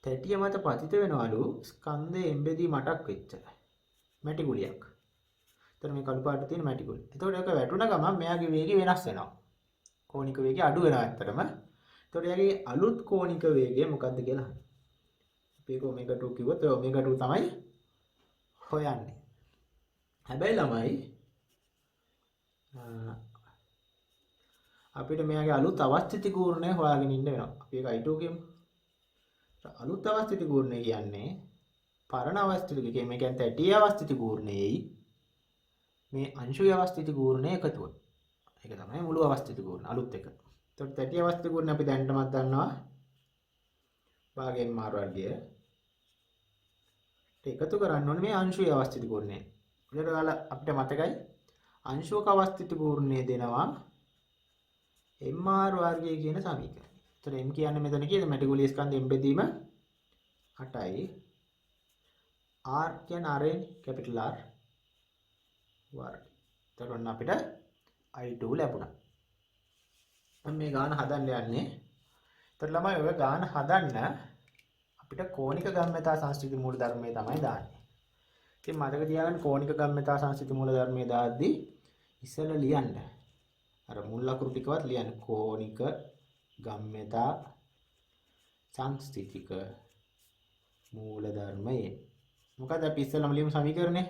තැටිය මත පතිත වෙනවලු ස්කන්ධය m බෙදීම 8ක් වෙච්ච මැටි ගුලියක්. එතන මේ කළු පාට තියෙන මැටි ගුලිය. එතකොට ඒක වැටුණ ගමන් මෙයාගේ වේගය වෙනස් වෙනවා. කෝණික වේගය අඩු වෙනවා ඇත්තටම. එතකොට එයාගේ අලුත් කෝණික වේගය මොකක්ද කියලා අහනවා. අපි ඒක ඔමේගා 2 කිව්වොත් ඔය ඔමේගා 2 තමයි හොයන්නේ. හැබැයි ළමයි අපිට මෙයාගේ අලුත් අවස්ථිති කූර්ණය හොයාගෙන ඉන්න වෙනවා. අපි ඒක I2 කියමු. අලුත් අවස්ථිති කූර්ණය කියන්නේ පරණ අවස්ථිති කියන්නේ මේ කියන්නේ තැටියේ අවස්ථිති කූර්ණයේයි මේ අංශුයේ අවස්ථිති කූර්ණය එකතුව. ඒක තමයි මුළු අවස්ථිති කූර්ණ අලුත් එක. එතකොට තැටියේ අවස්ථිති කූර්ණය අපි දැනටමත් දන්නවා. භාගයෙන් මාර වර්ගය. එකතු කරන්න ඕනේ මේ අංශුයේ අවස්ථිති කූර්ණය. ඊට වඩා අපිට මතකයි අංශුවක අවස්ථිති කූර්ණය දෙනවා mr වර්ගය කියන සමීකරණය. එතකොට m කියන්නේ මෙතන කීයද? මැටි ගුලිය ස්කන්ධ m බෙදීම 8යි. r කියන්නේ r කැපිටල් R වර්ග. එතකොට ඔන්න අපිට I2 ලැබුණා. මම මේ ගාන හදන්න යන්නේ. එතකොට ළමයි ඔය ගාන හදන්න අපිට කෝණික ගම්‍යතා සංස්කෘති මූල ධර්මයේ තමයි දාන්නේ. ඉතින් මතක තියාගන්න කෝණික ගම්‍යතා සංස්කෘති මූල ධර්මයේ දාද්දී ඉස්සෙල්ලා ලියන්න. අර මුල් අකුරු ටිකවත් ලියන්න. කෝණික ගම්‍යතා සංස්කෘතික මූල ධර්මයේ. මොකද අපි ඉස්සෙල්ලාම ලියමු සමීකරණය.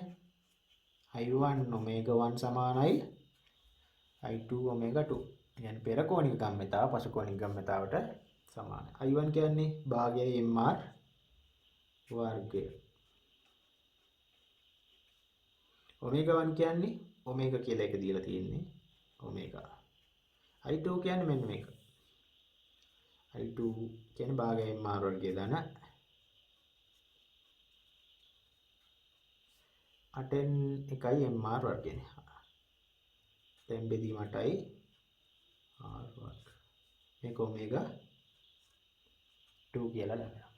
I1 omega 1 සමානයි I2 omega 2. يعني පෙර කෝණික ගම්‍යතාව පසු කෝණික ගම්‍යතාවට සමානයි. I1 කියන්නේ භාගයයි mr වර්ගය. omega 1 කියන්නේ omega කියලා එක දීලා තියෙන්නේ. omega. I2 කියන්නේ මෙන්න මේක. I2 කියන්නේ භාගයයි mr වර්ගය දාන 8න් 1යි mr වර්ගයනේ. දැන් බෙදීම 8යි r වර්ග. මේක omega 2 කියලා ලැබෙනවා.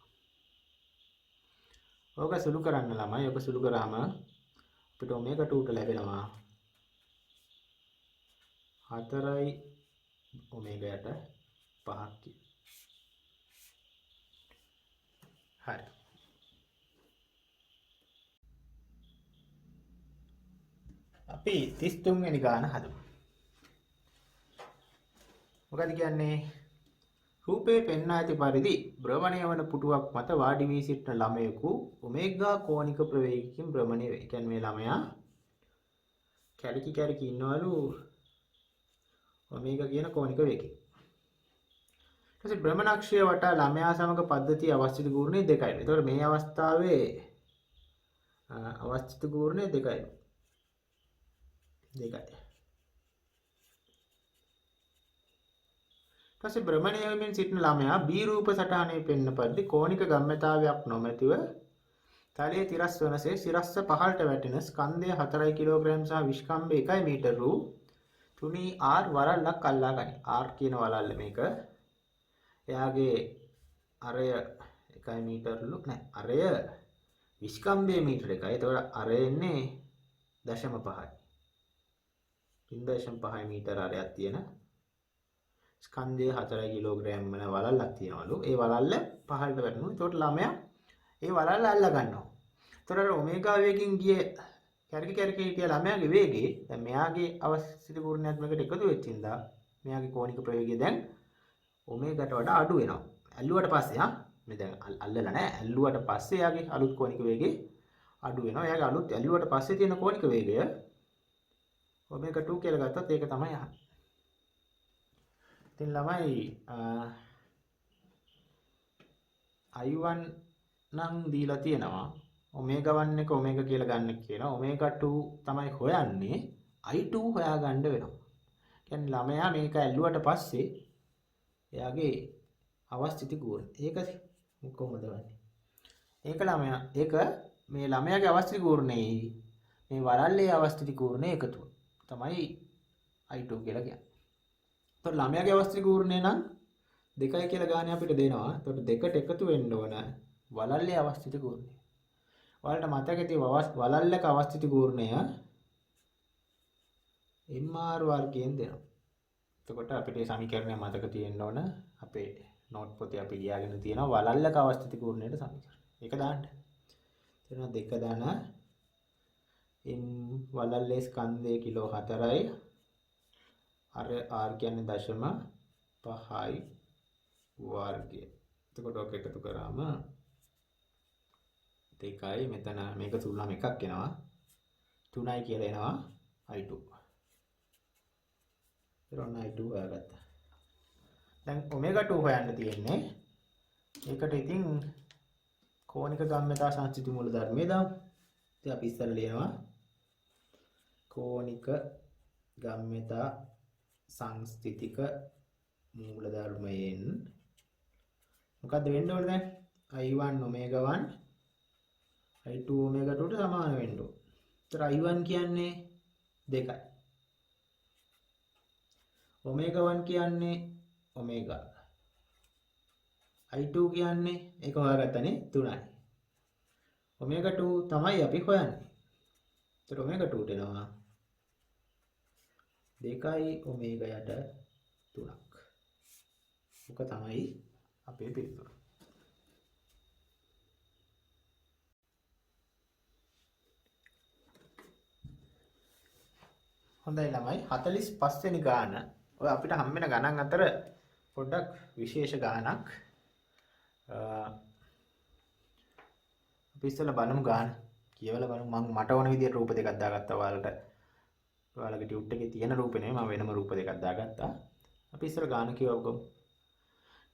ඕක සුළු කරන්න ළමයි. ඕක සුළු කරාම අපිට omega 2ට ලැබෙනවා 4යි omega යට 5ක් කියලා. හරි. අපි 33 වෙනි ගාන හදමු. මොකද කියන්නේ? රූපේ පෙන්වා ඇති පරිදි භ්‍රමණය වන පුටුවක් මත වාඩි වී සිටින ළමයෙකු ඔමේගා කෝණික ප්‍රවේගයකින් භ්‍රමණය වේ. කියන්නේ මේ ළමයා කැරකි කැරකි ඉන්නවලු ඔමේගා කියන කෝණික වේගයෙන්. ඊට පස්සේ භ්‍රමණාක්ෂය වටා ළමයා සමග පද්ධතිය අවස්ථිත කූර්ණය 2යි. ඒතකොට මේ අවස්ථාවේ අවස්ථිත කූර්ණය 2යි. 2යි. ඊපස්සේ භ්‍රමණය වෙමින් සිටින ළමයා B රූප සටහනේ පෙන්න පරිදි කෝණික ගම්‍යතාවයක් නොමැතිව තලයේ තිරස් වනසේ සිරස්ස පහළට වැටෙන ස්කන්ධය 4 කිලෝග්‍රෑම් සහ විස්කම්භය 1 මීටර වූ 3R වලල්ලක් අල්ලා ගනී. R කියන වලල්ල මේක. එයාගේ අරය 1 මීටරලු නෑ. අරය විස්කම්භය මීටර 1යි. ඒතකොට අරය එන්නේ 0.5යි. 0.5 මීටර අරයක් තියෙන ස්කන්ධය 4 කිලෝග්‍රෑම් වෙන වලල්ලක් තියෙනවලු. ඒ වලල්ල පහළට වැටෙනවා. ඒකට ළමයා ඒ වලල්ල අල්ල ගන්නවා. ඒතර ඔමේගා වේගින් ගිය කැරකි කැරකි හිටිය ළමයාගේ වේගය දැන් මෙයාගේ අවස්ථිත කූර්ණයත් මේකට එකතු වෙච්ච ඉඳා මෙයාගේ කෝණික ප්‍රවේගය දැන් ඔමේගාට වඩා අඩු වෙනවා. ඇල්ලුවට පස්සේ මේ දැන් අල්ලලා නැහැ. ඇල්ලුවට පස්සේ එයාගේ අලුත් කෝණික වේගය අඩු වෙනවා. එයාගේ අලුත් ඇල්ලුවට පස්සේ තියෙන කෝණික වේගය ඔමේගා 2 කියලා ගත්තොත් ඒක තමයි අහන්නේ. ඉතින් ළමයි I1 නම් දීලා තියෙනවා omega 1 එක omega කියලා ගන්න කියනවා. omega 2 තමයි හොයන්නේ. I2 හොයාගන්න වෙනවා. කියන්නේ ළමයා මේක ඇල්ලුවට පස්සේ එයාගේ අවස්ථිති කූර්ණය. ඒක කොහොමද වන්නේ? ඒක මේ ළමයාගේ අවස්ථිති කූර්ණයේ මේ වලල්ලේ අවස්ථිති කූර්ණය එකතුව තමයි I2 කියලා කියන්නේ. එතකොට ළමයාගේ අවස්ථිති කූර්ණය නම් 2යි කියලා ගානේ අපිට දෙනවා. එතකොට 2ට එකතු වෙන්න ඕන වලල්ලේ අවස්ථිති කූර්ණය. ඔයාලට මතක ඇති වලල්ලක අවස්ථිති කූර්ණය mr වර්ගයෙන් දෙනවා. එතකොට අපිට මේ සමීකරණය මතක තියෙන්න ඕන. අපේ නෝට් පොතේ අපි ලියාගෙන තියෙනවා වලල්ලක අවස්ථිති කූර්ණයට සමීකරණ. ඒක දාන්න. එතන 2 ධන m වලල්ලේ ස්කන්ධය කිලෝ 4යි. අර r කියන්නේ 0.5යි වර්ගය. එතකොට ඔක එකතු කරාම 2යි මෙතන මේක තුනම එකක් එනවා. 3යි කියලා එනවා i2. ඊළඟ i2 හොයාගත්තා. දැන් ඔමෙගා 2 හොයන්න තියෙන්නේ. ඒකට ඉතින් කෝණික ගම්‍යතා සංස්ථිති මූල ධර්මයේ දාමු. ඉතින් අපි ඉස්සර ලියනවා කෝණික ගම්‍යතා සංස්ථිතික මූල ධර්මයෙන් මොකද්ද වෙන්න ඕනේ දැන්? i1 omega 1 i2 omega 2 ට සමාන වෙන්න ඕනේ. ඒතර i1 කියන්නේ 2යි. omega 1 කියන්නේ omega. i2 කියන්නේ ඒක හොයාගත්තනේ 3යි. omega 2 තමයි අපි හොයන්නේ. ඒතර omega 2 ට එනවා 2යි omega යට 3ක්. ඔක තමයි අපේ පිළිතුර. හොඳයි ළමයි 45 වෙනි ගාන ඔය අපිට හම් වෙන ගණන් අතර පොඩ්ඩක් විශේෂ ගානක් අපි ඉස්සෙල්ලා බලමු ගාන කියවලා බලමු. මම මට ඕන විදිහට රූප දෙකක් දාගත්තා. ඔයාලගේ ටියුට් එකේ තියෙන රූප නෙමෙයි මම වෙනම රූප දෙකක් දාගත්තා. අපි ඉස්සෙල්ලා ගාන කියවගමු.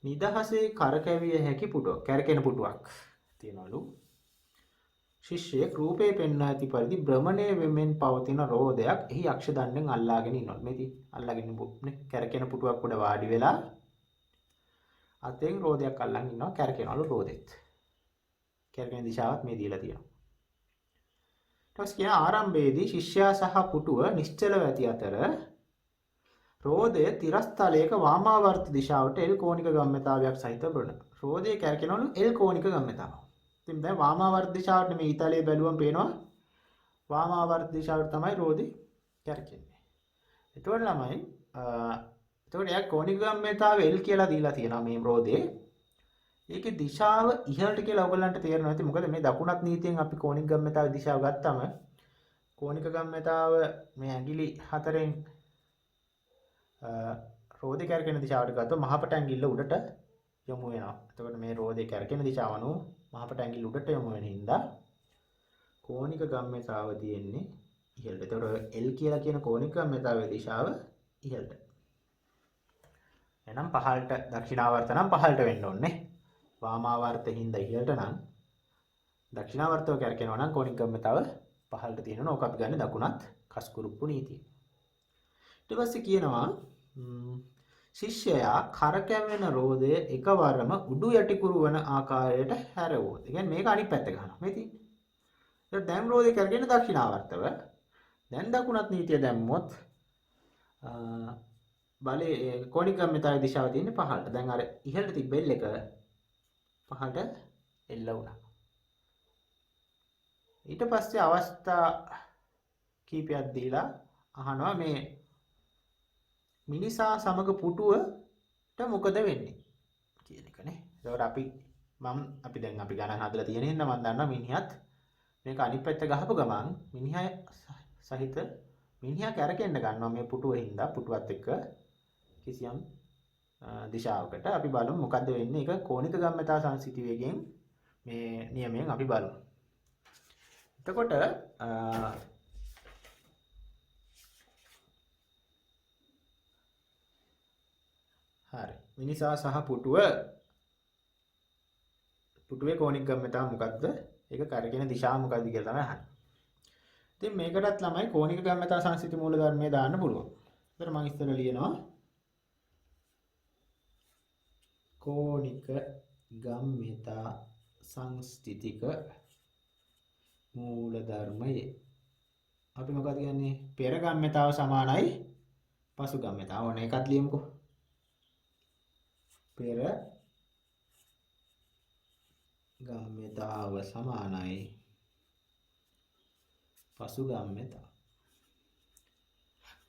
නිදහසේ කරකැවිය හැකි පුටුවක් කැරකෙන පුටුවක් තියනවලු. ශිෂ්‍යයෙක් රූපේ පෙන්වා ඇති පරිදි භ්‍රමණය වෙමින් පවතින රෝදයක් එහි අක්ෂ දණ්ඩෙන් අල්ලාගෙන ඉන්නවා. මේ අල්ලාගෙන ඉන්නේ කැරකෙන පුටුවක් උඩ වාඩි වෙලා අතෙන් රෝදයක් අල්ලන් ඉන්නවා. කැරකෙනවලු රෝදෙත්. කැරකෙන දිශාවත් මේ දීලා තියෙනවා. ඊට පස්සේ කියන ආරම්භයේදී ශිෂ්‍යයා සහ පුටුව නිශ්චලව ඇති අතර රෝදය තිරස්තලයක වාමාවර්ත දිශාවට L කෝණික ගම්‍යතාවයක් සහිත බරන. රෝදය කැරකෙනවලු L කෝණික ගම්‍යතාව. ඉතින් දැන් වාමාවර්ත දිශාවට මේ ඊතලයේ බැලුවම පේනවා වාමාවර්ත දිශාවට තමයි රෝදේ කැරකෙන්නේ. එතකොට ළමයි එතකොට යා කෝණික ගම්‍යතාව L කියලා දීලා තියෙනවා මේ රෝදේ. ඒකේ දිශාව ඉහළට කියලා ඔයගලන්ට තේරෙනවා ඇති. මොකද මේ දකුණත් නීතියෙන් අපි කෝණික ගම්‍යතාවේ දිශාව ගත්තම කෝණික ගම්‍යතාව මේ ඇඟිලි හතරෙන් රෝදේ කැරකෙන දිශාවට ගත්තොත් මහපට ඇඟිල්ල උඩට යොමු වෙනවා. එතකොට මේ රෝදේ කැරකෙන දිශාව අනුව මහපට ඇඟිල්ල උඩට යොමු වෙන හින්දා කෝණික ගම්‍යතාව තියෙන්නේ ඉහළට. එතකොට L කියලා කියන කෝණික ගම්‍යතාවයේ දිශාව ඉහළට. එහෙනම් පහළට දක්ෂිණාවර්ත නම් පහළට වෙන්න ඕනේ. වාමාවර්ත හින්දා ඉහළට නම් දක්ෂිණාවර්තව කැරකෙනවා නම් කෝණික ගම්‍යතාව පහළට තියෙනවා. ඕක අපි ගන්න දකුණත් කස්කුරුප්පු නීතිය. ඊට පස්සේ කියනවා ශිෂ්‍යයා කරකැවෙන රෝදය එකවරම උඩු යටිකුරු වන ආකාරයට හැරවුවොත්. ඒ කියන්නේ මේක අනිත් පැත්ත ගන්නවා. මේ තියෙන්නේ. ඒක දැන් රෝදේ කරගෙන දක්ෂිණාවර්තව. දැන් දකුණත් නීතිය දැම්මොත් බලේ කෝණික ගම්‍යතාවයේ දිශාව තියෙන්නේ පහළට. දැන් අර ඉහළට තිබ්බ L එක පහළට එල්ල වුණා. ඊට පස්සේ අවස්ථා කීපයක් දීලා අහනවා මේ මිනිසා සමග පුටුවට මොකද වෙන්නේ කියන එකනේ. ඒකට අපි දැන් ගණන් හදලා තියෙන හින්දා මම දන්නවා මිනිහත් මේක අනිත් පැත්ත ගහපු ගමන් මිනිහා කැරකෙන්න ගන්නවා මේ පුටුව හින්දා පුටුවත් එක්ක කිසියම් දිශාවකට. අපි බලමු මොකද්ද වෙන්නේ. ඒක කෝණික ගම්‍යතා සංසිති වේගයෙන් මේ නියමයෙන් අපි බලමු. එතකොට හරි. මිනිසා සහ පුටුවේ කෝණික ගම්‍යතාව මොකද්ද? ඒක කරගෙන දිශාව මොකද්ද කියලා තමයි අහන්නේ. ඉතින් මේකටත් ළමයි කෝණික ගම්‍යතා සංසිති මූල ධර්මයේ දාන්න පුළුවන්. ඒතර මම ඉස්සෙල්ලා ලියනවා කෝණික ගම්‍යතා සංස්ථිතික මූල ධර්මයේ අපි මොකද කියන්නේ? පෙර ගම්‍යතාව සමානයි පසු ගම්‍යතාව. ඕන එකක් ලියමුකෝ. පෙර ගම්‍යතාව සමානයි පසුගම්‍යතා.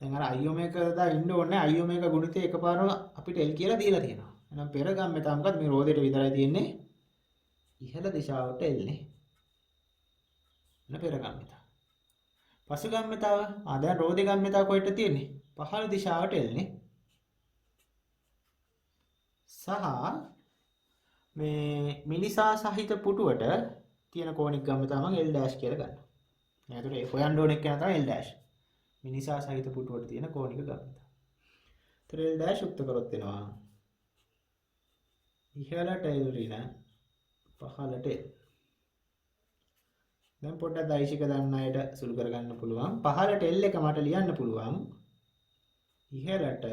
දැන් අර අයෝමේක දා ඉන්න ඕනේ අයෝමේක ගුණිතය එකපාරම අපිට L කියලා දීලා තියෙනවා. එහෙනම් පෙරගම්‍යතා මොකද මේ රෝදයට විතරයි තියෙන්නේ ඉහළ දිශාවට L නේ. එන පෙරගම්‍යතා. පසුගම්‍යතාව දැන් රෝදේ ගම්‍යතාව කොහෙට තියෙන්නේ? පහළ දිශාවට L නේ. සහ මේ මිනිසා සහිත පුටුවට තියෙන කෝණික ගම්‍යතාව මම L ඩෑෂ් කියලා ගන්නවා. එතකොට ඒ හොයන්න ඕන එක තමයි L ඩෑෂ්. මිනිසා සහිත පුටුවට තියෙන කෝණික ගම්‍යතාව. ඒතර L ඩෑෂ් උක්ත කරොත් වෙනවා ඉහළට L ඍණ පහළට L. දැන් පොඩ්ඩක් දෛශික දන්න අයට සුළු කරගන්න පුළුවන්. පහළට L එක මට ලියන්න පුළුවන් ඉහළට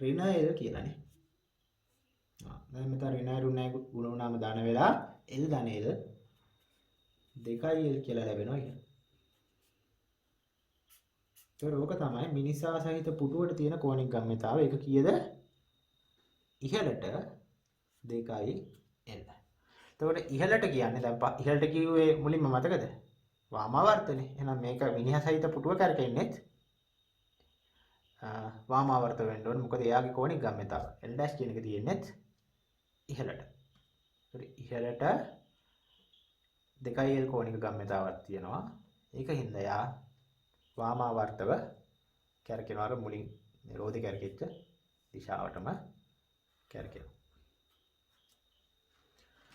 ඍණ L කියලානේ. දැන් මෙතන ඍණ ගුණ වුණාම දාන වෙලා L ධන L 2L කියලා ලැබෙනවා කියන්නේ. ඒක ඕක තමයි මිනිසා සහිත පුටුවට තියෙන කෝණික ගම්‍යතාව. ඒක කීයද? ඉහළට 2L. එතකොට ඉහළට කියන්නේ දැන් ඉහළට කිව්වේ මුලින්ම මතකද? වාමාවර්තනේ. එහෙනම් මේක මිනිහා සහිත පුටුව කරකෙන්නේත් වාමාවර්ත වෙන්න ඕනේ. මොකද එයාගේ කෝණික ගම්‍යතාව L' කියන එක තියෙන්නේත් ඉහළට. ඉහළට 2L කෝණික ගම්‍යතාවක් තියෙනවා. ඒක හින්දා යා වාමාවර්තව කැරකෙනවා. අර මුලින් නිරෝධය කැරකෙච්ච දිශාවටම කැරකෙනවා.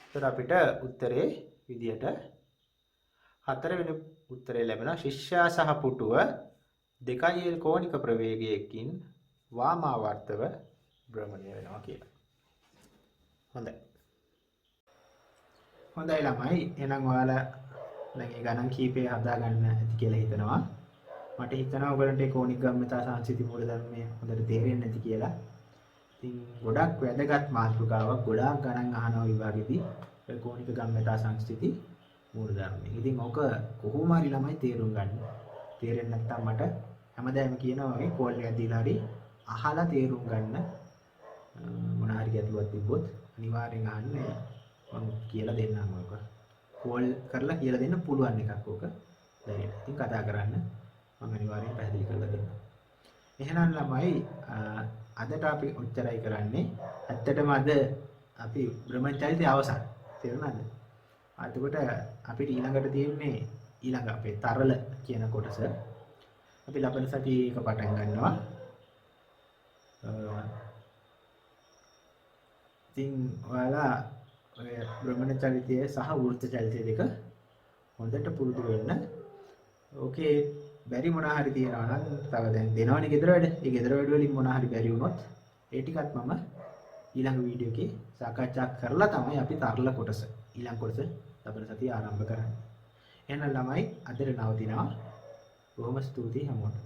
ඒතර අපිට උත්තරේ විදියට 4 වෙනි උත්තරේ ලැබෙනවා. ශිෂ්‍යයා සහ පුටුව 2L කෝණික ප්‍රවේගයකින් වාමාවර්තව භ්‍රමණය වෙනවා කියලා. හොඳයි. හොඳයි ළමයි. එහෙනම් ඔයාලා දැන් ඒ ගණන් කීපේ හදා ගන්න ඇති කියලා හිතනවා. මට හිතනවා ඔයගලන්ට ඒ කෝණික ගම්‍යතා සංසිති මූලධර්මය හොඳට තේරෙන්නේ නැති කියලා. ඉතින් ගොඩක් වැදගත් මාතෘකාවක් ගොඩාක් ගණන් අහනවා විභාගෙදී ඒ කෝණික ගම්‍යතා සංසිති මූලධර්මය. ඉතින් ඔක කොහොම හරි ළමයි තේරුම් ගන්න. තේරෙන්නේ නැත්නම් මට හැමදාම කියනවා වගේ කෝල් එකක් දීලා හරි අහලා තේරුම් ගන්න. මොන හරි ගැටලුවක් තිබ්බොත් අනිවාර්යෙන් අහන්න. මම කියලා දෙන්නම් ඔක. කෝල් කරලා කියලා දෙන්න පුළුවන් එකක් ඕක. දැන් ඉතින් කතා කරන්න මම අනිවාර්යෙන් පැහැදිලි කරලා දෙන්නම්. එහෙනම් ළමයි අදට අපි උච්චාරය කරන්නේ ඇත්තටම අද අපි බ්‍රහ්මචර්යයේ අවසන්. තේරුණාද? එතකොට අපිට ඊළඟට තියෙන්නේ ඊළඟ අපේ තරල කියන කොටස. අපි ලබන සතියේ එක පටන් ගන්නවා. ඉතින් ඔයාලා ඔය බ්‍රහ්මචර්යය සහ වෘත්ත චරිතය දෙක හොඳට පුරුදු වෙන්න. ඕකේ බැරි මොනා හරි තියනවා නම් තව දැන් දෙනවනේ ගෙදර වැඩ. ඒ ගෙදර වැඩ වලින් මොනා හරි බැරි වුණොත් ඒ ටිකත් මම ඊළඟ වීඩියෝ එකේ සාකච්ඡා කරලා තමයි අපි තරල කොටස ඊළඟ කොටස ලබන සතියේ ආරම්භ කරන්නේ. එහෙනම් ළමයි අදට නවතිනවා. බොහොම ස්තුතියි හැමෝටම.